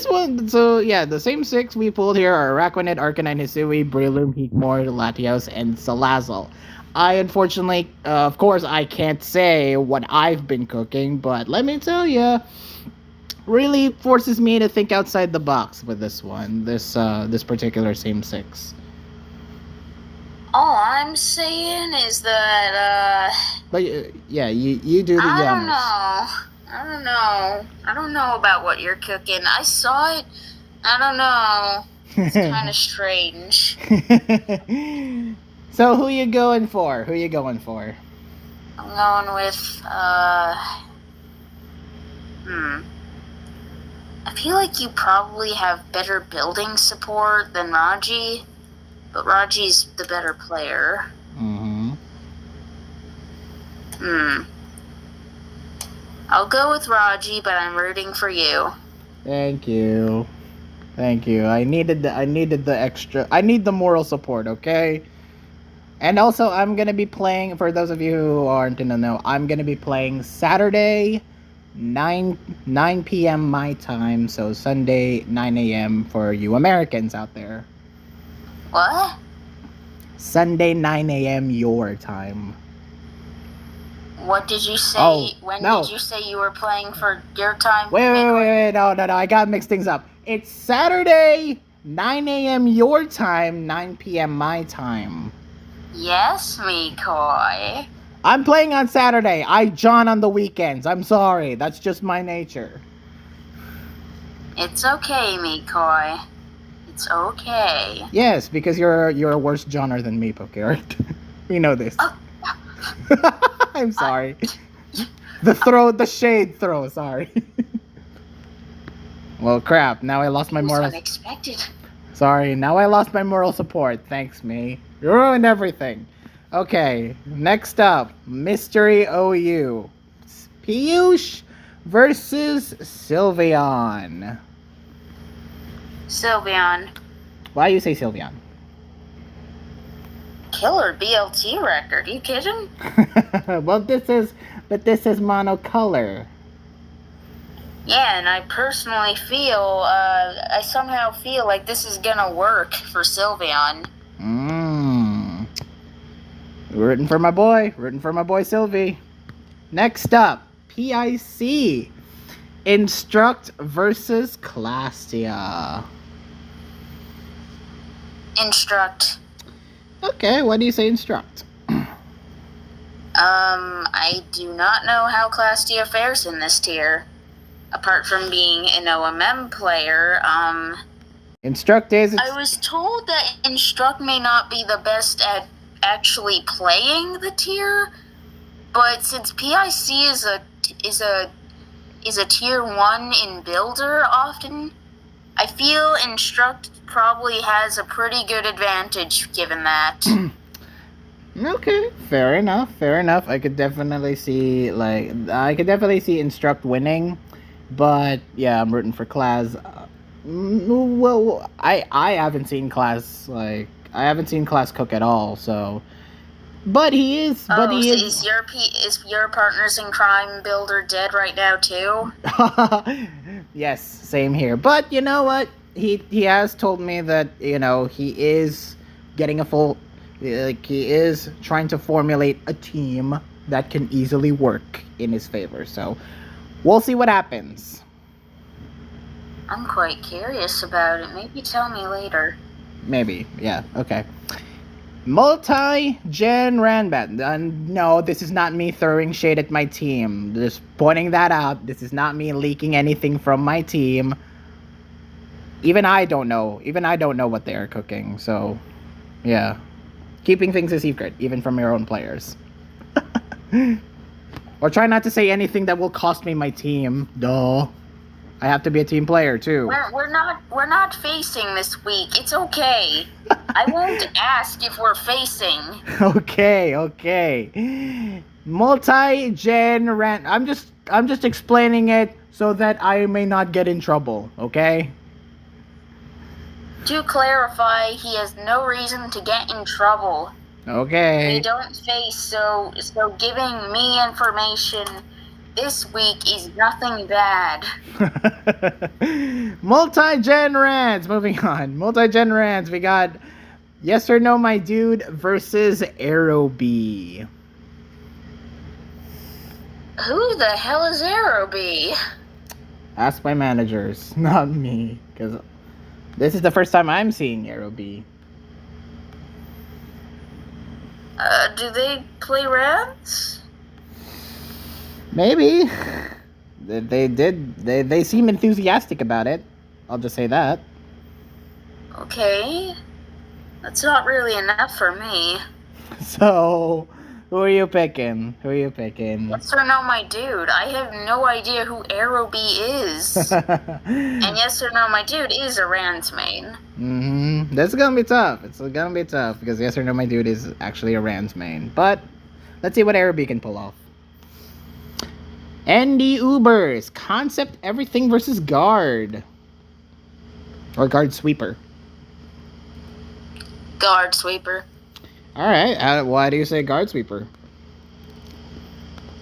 one, so yeah, the same six we pulled here are Araquanid, Arcanine, Hisui, Breloom, Heatmore, Latios, and Salazzle. I unfortunately, of course, I can't say what I've been cooking, but let me tell you, really forces me to think outside the box with this one, this particular same six. All I'm saying is that, But yeah, you do the honors. I don't know about what you're cooking. I saw it. I don't know. It's kind of strange. So who you going for? I'm going with, I feel like you probably have better building support than Raji, but Raji's the better player. I'll go with Raji, but I'm rooting for you. Thank you. I needed the extra. I need the moral support, okay? And also, I'm gonna be playing. For those of you who aren't in the know, I'm gonna be playing Saturday, 9 p.m. my time. So Sunday 9 a.m. for you Americans out there. What? Sunday 9 a.m. your time. What did you say? Oh, did you say you were playing for your time? Wait. No. I got mixed things up. It's Saturday, 9 a.m. your time, 9 p.m. my time. Yes, McCoy. I'm playing on Saturday. I John on the weekends. I'm sorry. That's just my nature. It's okay, McCoy. It's okay. Yes, because you're a worse Johnner than me, PokeArt. We know this. I'm sorry. The shade throw, sorry. Well, crap. Now I lost my moral. Unexpected. Sorry, now I lost my moral support. Thanks, me. You ruined everything. Okay, next up, Mystery OU. Piyush versus Sylveon. Sylveon. Why do you say Sylveon? Killer BLT record. You kidding? Well, this is monocolor. Yeah, and I personally feel, I somehow feel like this is gonna work for Sylveon. Rooting for my boy Sylvie. Next up, PIC. Instruct versus Clastia. Instruct. Okay, why do you say Instruct? I do not know how Clastia fares in this tier. Apart from being an OMM player, Instruct is... I was told that Instruct may not be the best at actually playing the tier, but since PIC is a tier 1 in builder often, I feel Instruct probably has a pretty good advantage given that. Okay, fair enough. I could definitely see Instruct winning, but yeah, I'm rooting for Class. Well, I haven't seen Class cook at all, so. But he is. Is your partners in crime builder dead right now too? Yes, same here. But you know what? He has told me that he is getting a full. He is trying to formulate a team that can easily work in his favor. So we'll see what happens. I'm quite curious about it. Maybe tell me later. Maybe, yeah, okay. Multi-gen Ranbat. No, this is not me throwing shade at my team. Just pointing that out. This is not me leaking anything from my team. Even I don't know what they are cooking. So, yeah. Keeping things a secret, even from your own players. Or try not to say anything that will cost me my team. Duh. I have to be a team player too. We're not facing this week. It's okay. I won't ask if we're facing. Okay. Multi-gen rant. I'm just explaining it so that I may not get in trouble, okay? To clarify, he has no reason to get in trouble. Okay. We don't face, so giving me information this week is nothing bad. Multi-gen rants. Moving on. Multi-gen rants. We got Yes or No, My Dude versus Aerobee. Who the hell is Aerobee? Ask my managers, not me, because this is the first time I'm seeing Aerobee. Do they play Rats? Maybe. They seem enthusiastic about it. I'll just say that. Okay. That's not really enough for me. So, who are you picking? Yes or No, My Dude. I have no idea who Aerobee is. And Yes or No, My Dude is a Rans main. That's gonna be tough. It's gonna be tough because Yes or No, My Dude is actually a Rans main. But let's see what Aerobee can pull off. ND Ubers, Concept Everything versus Guard. Or Guard Sweeper. Guard Sweeper. Alright, why do you say Guard Sweeper?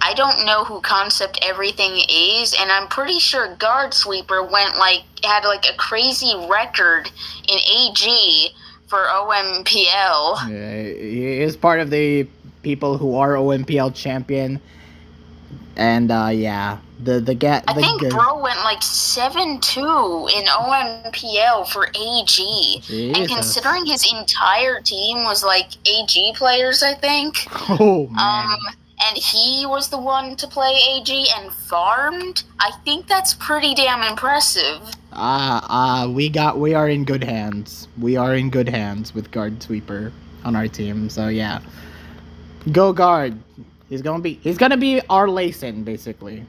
I don't know who Concept Everything is, and I'm pretty sure Guard Sweeper had a crazy record in AG for OMPL. Yeah, he is part of the people who are OMPL champion. And yeah, I think bro went 7-2 in OMPL for AG. Jesus. And considering his entire team was AG players, I think. Oh man. And he was the one to play AG and farmed. I think that's pretty damn impressive. We are in good hands. We are in good hands with Guard Sweeper on our team. So yeah, go Guard. He's gonna be our Layson, basically.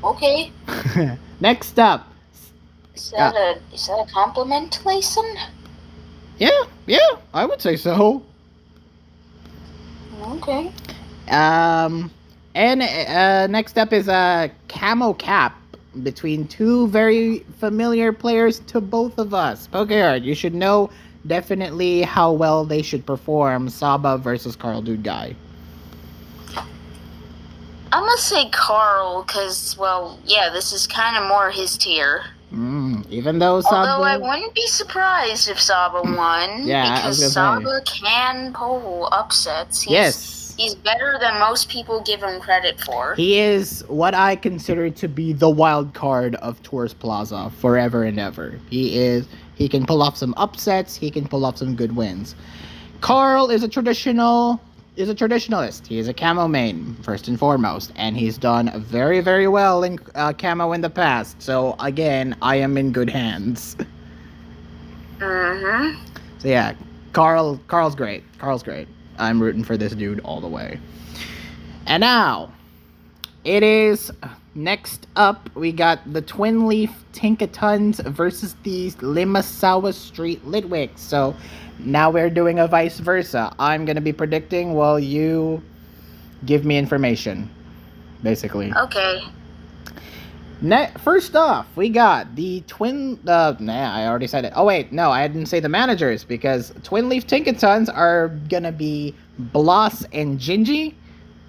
Okay. Next up. Is that a compliment, Layson? Yeah, I would say so. Okay. And next up is a camo cap between two very familiar players to both of us. Pokeyard, you should know definitely how well they should perform. Saba versus Carl Dude Guy. I'm gonna say Carl, because, well, yeah, this is kind of more his tier. Even though Saba... Although I wouldn't be surprised if Saba won, Yeah, I was because gonna say. Saba can pull upsets. Yes. He's better than most people give him credit for. He is what I consider to be the wild card of Tours Plaza forever and ever. He can pull off some upsets, he can pull off some good wins. Carl is a traditionalist. He is a camo main, first and foremost, and he's done very, very well in camo in the past. So again, I am in good hands. Mm-hmm. So yeah, Carl's great. I'm rooting for this dude all the way. And now, it is next up. We got the Twin Leaf Tinkatons versus the Limasawa Street Litwicks. So now we're doing a vice versa. I'm gonna be predicting while you give me information, basically. Okay. First off, we got the I already said it. Oh wait, no, I didn't say the managers, because Twin Leaf Tinkatons are gonna be Bloss and Gingy,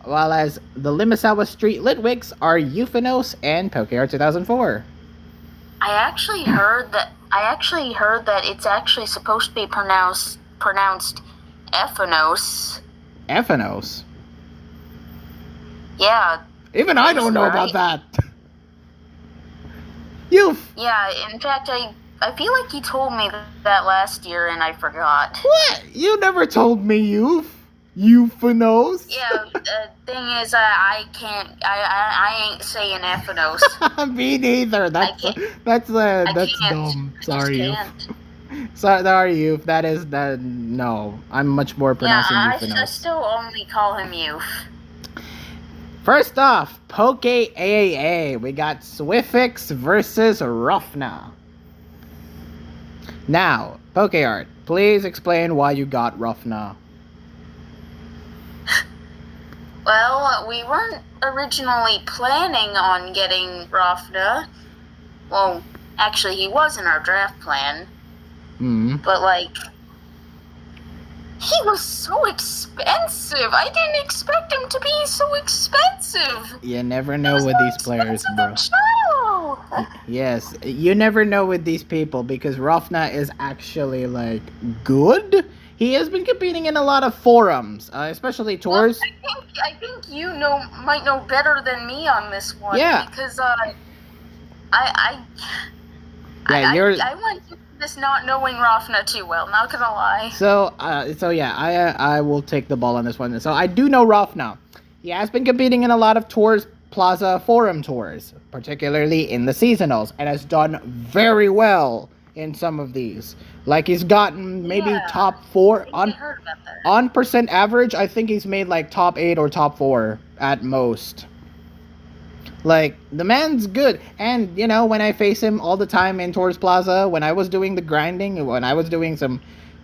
while as the Limasawa Street Litwicks are Euphanos and Pokear 2004. I actually heard that it's actually supposed to be pronounced Ephanos. Ephanos? Yeah. Even I don't know about that. Yeah, in fact, I feel like you told me that last year and I forgot. What? You never told me Euphanos? Yeah, thing is, I ain't saying Ephanos. Me neither. That's dumb. Sorry, you. Sorry, you. That is that. No, I'm much more pronouncing Euphanos. I still only call him Youth. First off, Poke AAA. We got Swiffix versus Ruffna. Now, Pokeart, please explain why you got Ruffna. Well, we weren't originally planning on getting Ruffna. Well, actually, he was in our draft plan. But, like, he was so expensive. I didn't expect him to be so expensive. You never know with these players, bro. Yes, you never know with these people, because Ruffna is actually, like, good. He has been competing in a lot of forums, especially tours. Well, I think you might know better than me on this one. Yeah. Because I went through this not knowing Ruffna too well. Not gonna lie. So yeah, I will take the ball on this one. So I do know Ruffna. He has been competing in a lot of Tours Plaza forum tours, particularly in the seasonals, and has done very well in some of these. Like, he's gotten maybe top 4 on percent average. I think he's made like top 8 or top 4 at most. Like, the man's good. And, you know, when I face him all the time in Tours Plaza, when I was doing the grinding, when I was doing some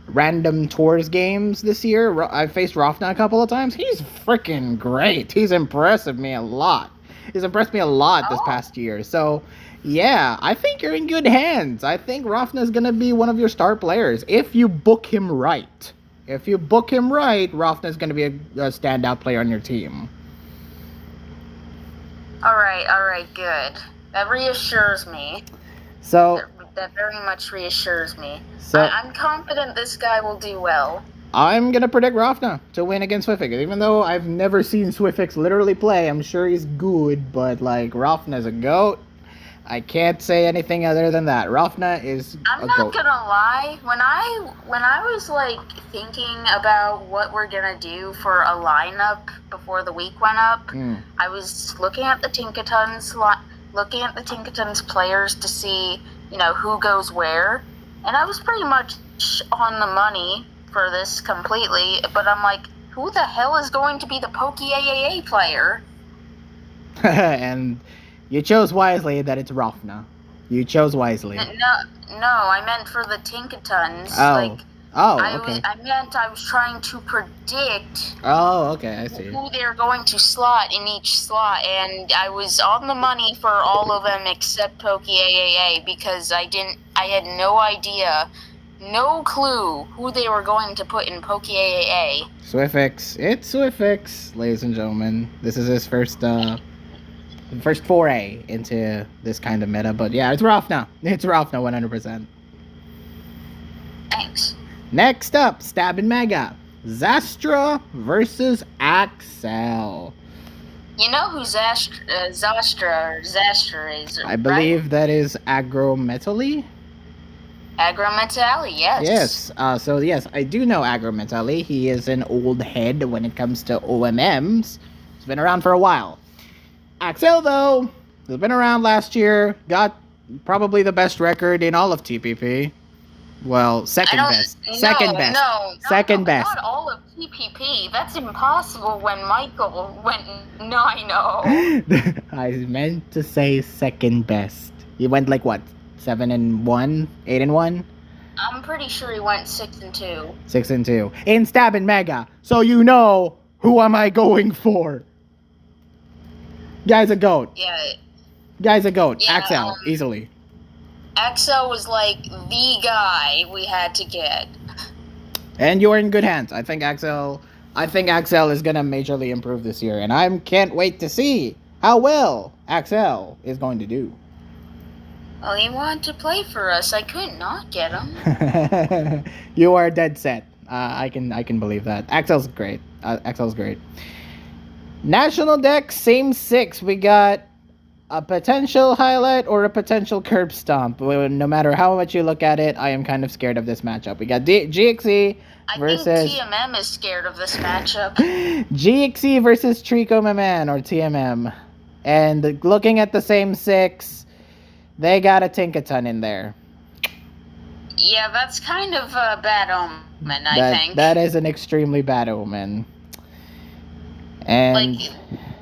random Tours games this year, I faced Ruffna a couple of times. He's freaking great. He's impressed me a lot this past year. So, yeah, I think you're in good hands. I think Ruffna's going to be one of your star players if you book him right. If you book him right, Ruffna's going to be a standout player on your team. All right, good. That reassures me. So that very much reassures me. So I'm confident this guy will do well. I'm gonna predict Ruffna to win against Swiffix. Even though I've never seen Swiffix literally play, I'm sure he's good. But like, Ruffna's a goat. I can't say anything other than that. Ruffna is I'm a not goat. gonna lie. When I was like thinking about what we're gonna do for a lineup before the week went up, I was looking at the Tinkatons players to see, you know, who goes where, and I was pretty much on the money for this completely. But I'm like, who the hell is going to be the Pokey AAA player? And you chose wisely that it's Ruffna. You chose wisely. No, I meant for the Tinkatons. Oh. Like, Oh, okay. I was trying to predict Oh, okay, I see. who they're going to slot in each slot, and I was on the money for all of them except Pokey AAA because I had no idea, no clue who they were going to put in Pokey AAA. Swiftix, it's Swiftix, ladies and gentlemen. This is his first foray into this kind of meta, but yeah, it's rough now. It's rough now, 100%. Thanks. Next up, Stab and Mega. Zastra versus Axel. You know who Zastra is, I believe that is Agrometally. Agrometally, yes. Yes. So yes, I do know Agrometally. He is an old head when it comes to OMMs. He's been around for a while. Axel, though, has been around last year. Got probably the best record in all of TPP. Well, second best. Second best. Not all of TPP. That's impossible when Michael went 9-0. I meant to say second best. He went like what? 7-1, 8-1. I'm pretty sure he went 6-2. 6-2 in Stab and Mega. So you know who am I going for? Guy's a goat. Yeah. Guy's a goat. Yeah, Axel, easily. Axel was like the guy we had to get. And you're in good hands. I think Axel is gonna majorly improve this year, and I can't wait to see how well Axel is going to do. Well, he wanted to play for us. I could not get him. You are dead set. I can believe that. Axel's great. Axel's great. National deck, same 6. We got a potential highlight or a potential curb stomp. No matter how much you look at it, I am kind of scared of this matchup. We got GXE versus... I think TMM is scared of this matchup. GXE versus Trico Maman, or TMM. And looking at the same 6, they got a Tinkaton in there. Yeah, that's kind of a bad omen, I think. That is an extremely bad omen. And... like,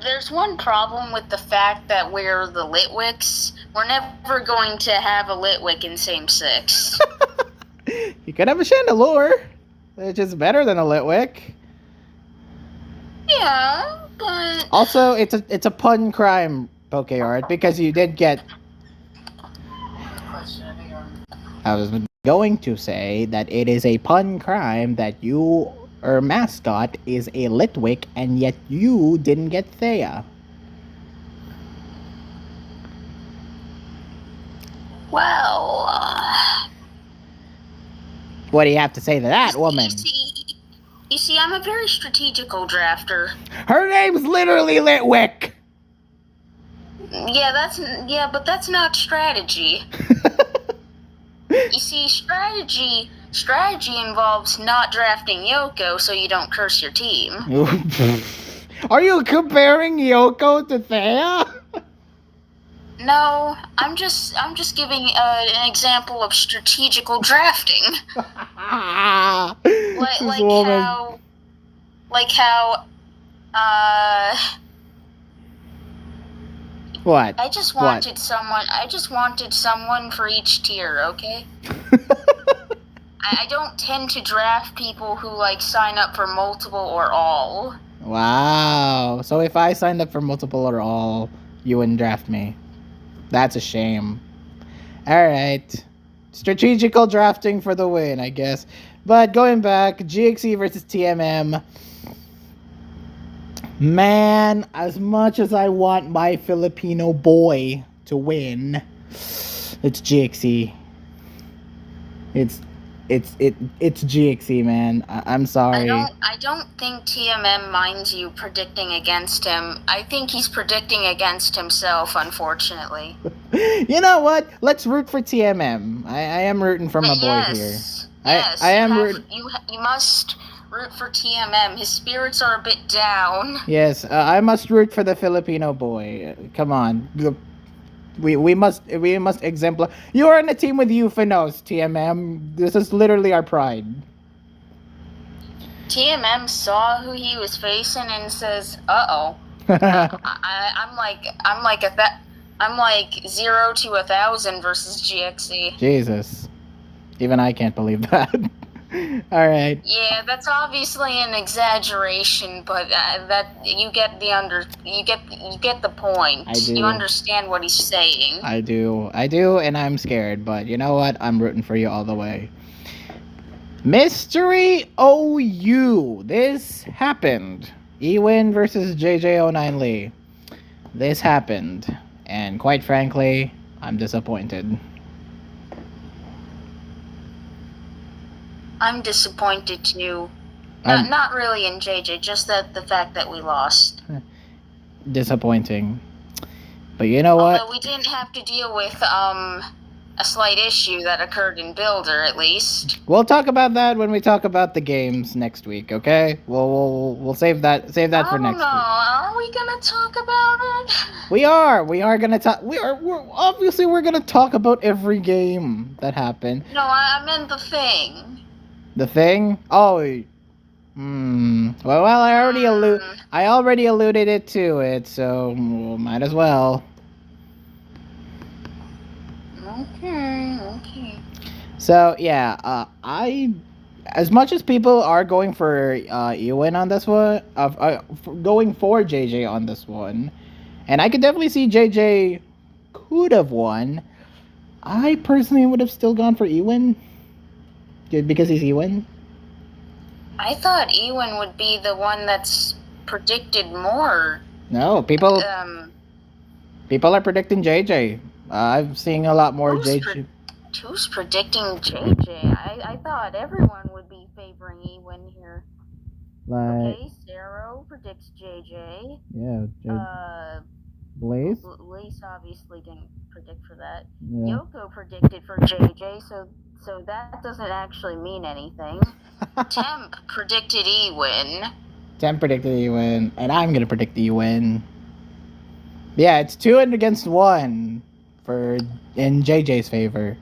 there's one problem with the fact that we're the Litwicks. We're never going to have a Litwick in same 6. You could have a Chandelure, which is better than a Litwick. Yeah, but... also, it's a pun crime, Poke Art, because you did get... I was going to say that it is a pun crime that you... Her mascot is a Litwick, and yet you didn't get Thea. Well... what do you have to say to that, woman? You see, I'm a very strategical drafter. Her name's literally Litwick! Yeah, but that's not strategy. You see, strategy involves not drafting Yoko so you don't curse your team. Are you comparing Yoko to Thea? No, I'm just giving an example of strategical drafting. like how what? I just wanted someone for each tier, okay? I don't tend to draft people who like sign up for multiple or all. Wow. So if I signed up for multiple or all, you wouldn't draft me. That's a shame. Alright. Strategical drafting for the win, I guess. But going back, GXE versus TMM. Man, as much as I want my Filipino boy to win, it's GXE. It's GXE, man. I'm sorry. I don't think TMM minds you predicting against him. I think he's predicting against himself, unfortunately. You know what? Let's root for TMM. I am rooting for my boy here. Yes, I am rooting. You must root for TMM. His spirits are a bit down. Yes, I must root for the Filipino boy. Come on. We must exemplify. You are in a team with Euphanos, TMM. This is literally our pride. TMM saw who he was facing and says, "Uh-oh." I'm like 0 to 1,000 versus GXE. Jesus, even I can't believe that. All right. Yeah, that's obviously an exaggeration, but that you get the point. I do. You understand what he's saying. I do, and I'm scared, but you know what? I'm rooting for you all the way. Mystery OU. This happened. Ewin versus JJ09 Lee. This happened, and quite frankly, I'm disappointed. I'm disappointed too. Not really in JJ, just that the fact that we lost. Disappointing. But you know what? Although we didn't have to deal with a slight issue that occurred in Builder, at least. We'll talk about that when we talk about the games next week, okay? We'll save that for next week. Are we gonna talk about it? We are gonna talk. We're gonna talk about every game that happened. No, I meant the thing. The thing? Oh. Well, I already alluded it to it, so might as well. Okay. So yeah, as much as people are going for Ewan on this one, going for JJ on this one, and I could definitely see JJ could have won. I personally would have still gone for Ewan, because he's Ewan. I thought Ewan would be the one that's predicted more. No, people are predicting JJ. I'm seeing a lot more JJ. Who's predicting JJ? I thought everyone would be favoring Ewan here. Okay, Saro predicts JJ. Yeah. Blaze obviously didn't predict for that. Yeah. Yoko predicted for JJ, so that doesn't actually mean anything. Temp predicted Ewan. And I'm gonna predict Ewan. Yeah, it's 2 against 1 in JJ's favor.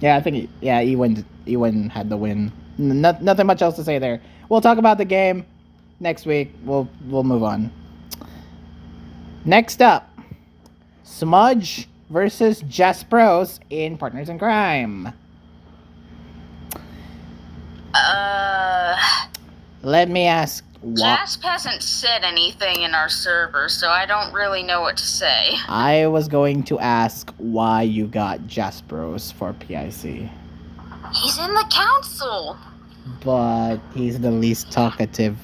Yeah, I think Ewan had the win. Nothing much else to say there. We'll talk about the game next week. We'll move on. Next up, Smudge versus Jaspros in Partners in Crime. Let me ask. Jasp hasn't said anything in our server, so I don't really know what to say. I was going to ask why you got Jaspros for PIC. He's in the council. But he's the least talkative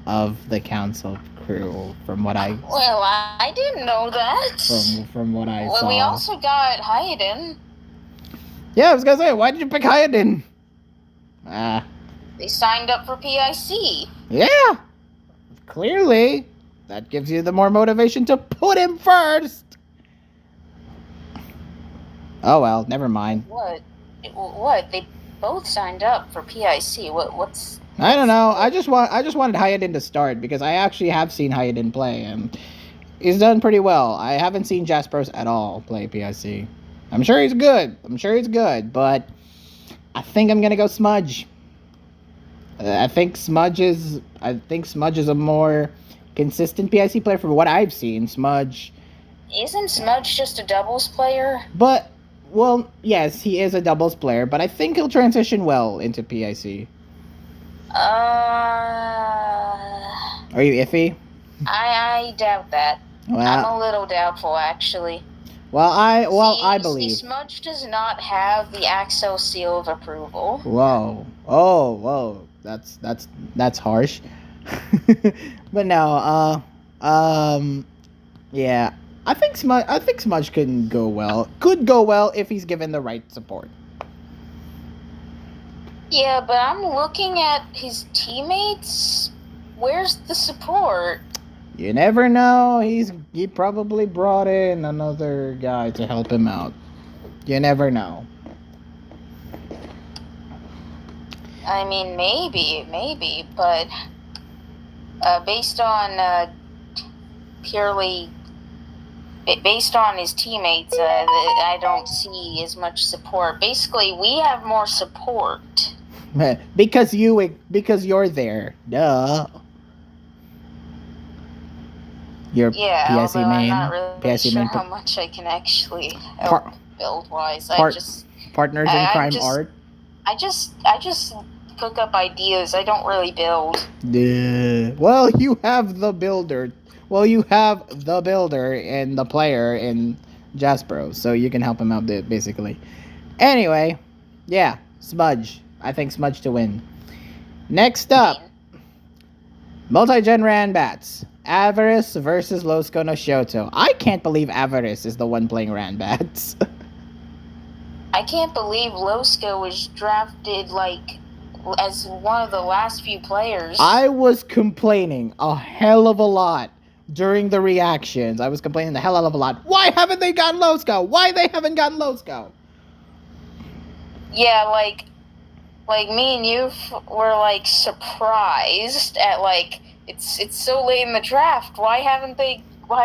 of the council crew, from what I... Well, I didn't know that. From what I saw. Well, we also got Hayden. Yeah, I was gonna say, why did you pick Hayden? They signed up for PIC. Yeah. Clearly, that gives you the more motivation to put him first. Oh well, never mind. What? They both signed up for PIC. What's? I don't know. I just wanted Hayden to start because I actually have seen Hayden play and he's done pretty well. I haven't seen Jaspers at all play PIC. I'm sure he's good, but I think I'm gonna go Smudge. I think Smudge is a more consistent PIC player from what I've seen. Isn't Smudge just a doubles player? But, well, yes, he is a doubles player, but I think he'll transition well into PIC. Are you iffy? I doubt that. Well, I'm a little doubtful, actually. I believe. Smudge does not have the Axo seal of approval. Whoa. Oh, whoa. That's harsh. But no, yeah. I think Smudge could go well if he's given the right support. Yeah, but I'm looking at his teammates. Where's the support? You never know. He probably brought in another guy to help him out. You never know. I mean, maybe, but based on his teammates, I don't see as much support. Basically, we have more support. Because you're there. Duh. Your PIC main. I'm not really sure how much I can actually help build-wise. Partners in crime just, art. I just cook up ideas. I don't really build. Well, you have the builder. Well, you have the builder and the player in Jaspero, so you can help him out basically. Anyway, yeah, Smudge. I think Smudge to win. Next up, multi-gen Ranbats. Avarice versus Losco no Shoto. I can't believe Avarice is the one playing Ranbats. I can't believe Losco was drafted as one of the last few players. I was complaining a hell of a lot during the reactions. I was complaining the hell of a lot. Why haven't they gotten Losco? Why they haven't gotten Losco? Yeah, like me and you were surprised at it's so late in the draft. Why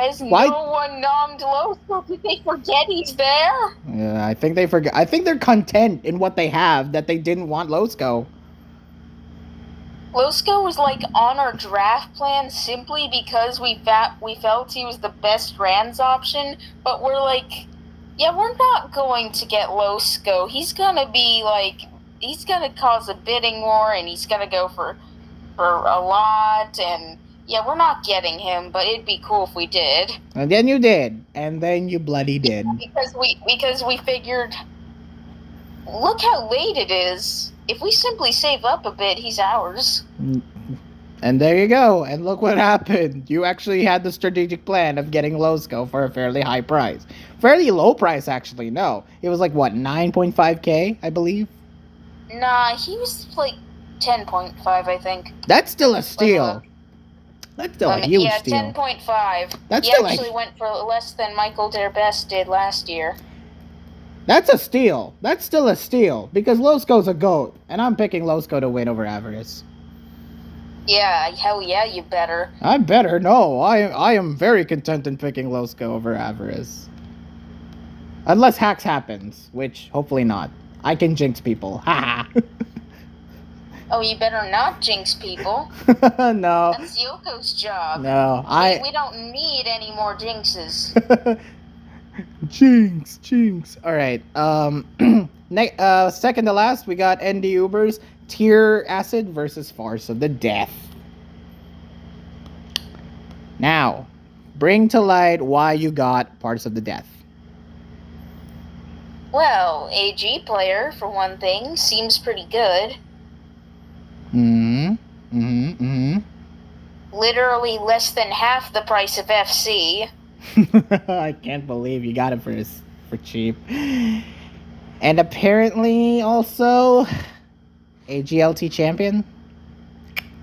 is no one nommed Losco? Did they forget he's there? Yeah, I think they forget. I think they're content in what they have that they didn't want Losco. Losco was on our draft plan simply because we felt he was the best Rans option, but we're we're not going to get Losco. He's gonna be he's gonna cause a bidding war, and he's gonna go for a lot, and yeah, we're not getting him, but it'd be cool if we did. And then you did, and then you bloody did. Because we figured, look how late it is. If we simply save up a bit, he's ours. And there you go. And look what happened. You actually had the strategic plan of getting Losco for a fairly high price. Fairly low price, actually. No. It was 9.5K, I believe? Nah, he was 10.5, I think. That's still a steal. That's still a huge steal. Yeah, 10.5. That's he actually went for less than Michael Derbest did last year. That's a steal. That's still a steal. Because Losco's a GOAT. And I'm picking Losco to win over Avarice. Yeah, hell yeah, you better. I better. No, I am very content in picking Losco over Avarice. Unless hacks happens. Which, hopefully not. I can jinx people. Haha. Oh, you better not jinx people. No. That's Yoko's job. No, we don't need any more jinxes. Jinx. All right. Second to last, we got ND Ubers Tear Acid versus Farce of the Death. Now, bring to light why you got Farce of the Death. Well, AG player for one thing seems pretty good. Literally less than half the price of FC. I can't believe you got it for cheap. And apparently also AGLT champion?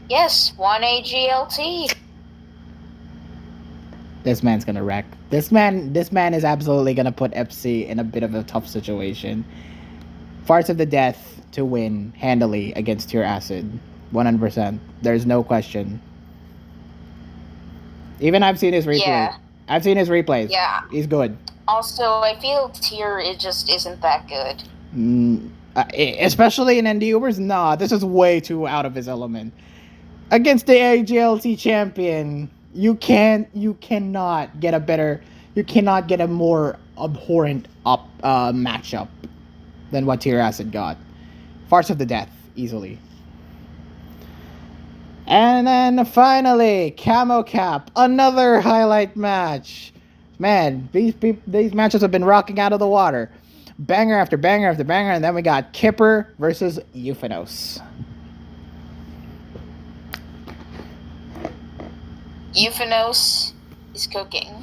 Yes, one AGLT. This man's gonna wreck. This man is absolutely gonna put FC in a bit of a tough situation. Farce of the Death to win handily against Tear Acid. 100%. There's no question. Even I've seen his replay. Yeah. I've seen his replays. Yeah. He's good. Also, I feel Tear, it just isn't that good. Especially in ND Ubers? Nah, this is way too out of his element. Against the AGLT champion, you cannot get a more abhorrent matchup than what Tear Acid got. Farce of the Death, easily. And then finally, Camo Cap, another highlight match. Man, these matches have been rocking out of the water. Banger after banger after banger, and then we got Kipper versus Euphanos. Euphanos is cooking.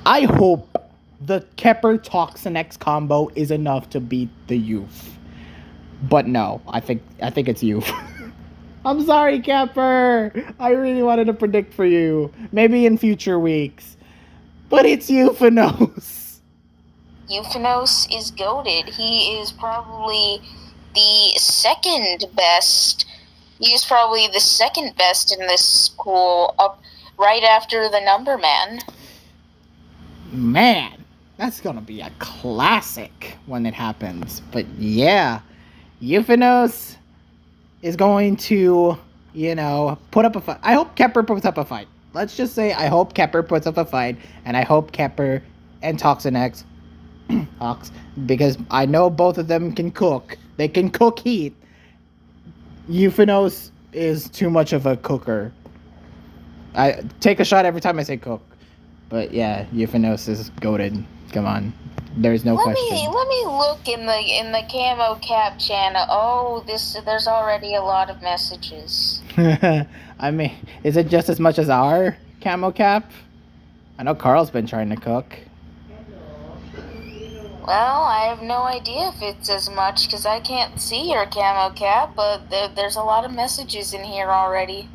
I hope the Kepper Toxin X combo is enough to beat the Youth. But no, I think it's Youth. I'm sorry, Kepper. I really wanted to predict for you. Maybe in future weeks. But it's Euphanos. Euphanos is goated. He is probably the second best. He's probably the second best in this pool, up right after the Number Man. Man, that's gonna be a classic when it happens. But yeah, Euphanos is going to, put up a fight. I hope Kepper puts up a fight. Let's just say I hope Kepper puts up a fight, and I hope Kepper and Toxin X Hawks, because I know both of them can cook. They can cook heat. Euphanos is too much of a cooker. I take a shot every time I say cook. But yeah, Euphanos is goated. Come on. There's no question. Let me look in the camo cap channel. Oh, there's already a lot of messages. I mean, is it just as much as our camo cap? I know Carl's been trying to cook. Well, I have no idea if it's as much because I can't see your camo cap, but there's a lot of messages in here already.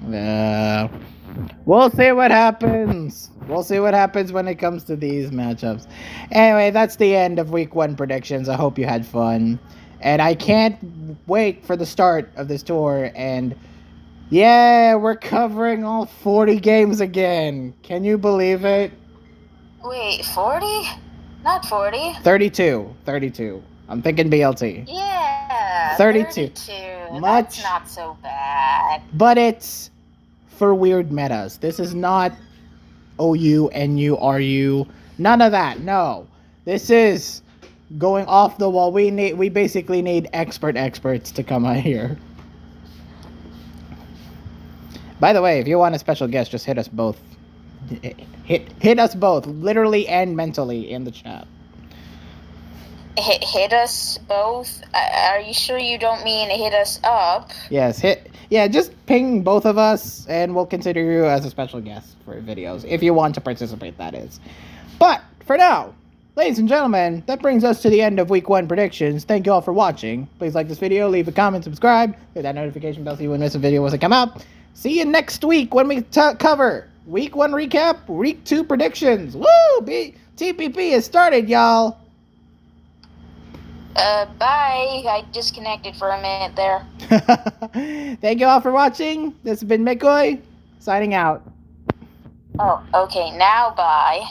We'll see what happens. We'll see what happens when it comes to these matchups. Anyway, that's the end of week 1 predictions. I hope you had fun. And I can't wait for the start of this tour. And yeah, we're covering all 40 games again. Can you believe it? Wait, 40? Not 40. 32. I'm thinking BLT. Yeah. 32. That's not so bad. But it's for weird metas. This is not OU, NU, RU. None of that. No. This is going off the wall. We basically need experts to come out here. By the way, if you want a special guest, just hit us both. Hit us both, literally and mentally, in the chat. Hit us both? Are you sure you don't mean hit us up? Yes, just ping both of us, and we'll consider you as a special guest for videos, if you want to participate, that is. But, for now, ladies and gentlemen, that brings us to the end of week 1 predictions. Thank you all for watching. Please like this video, leave a comment, subscribe, hit that notification bell so you won't miss a video once it come out. See you next week when we cover week 1 recap, week 2 predictions. Woo! TPP has started, y'all. Bye. I disconnected for a minute there. Thank you all for watching. This has been McCoy, signing out. Oh, okay. Now bye.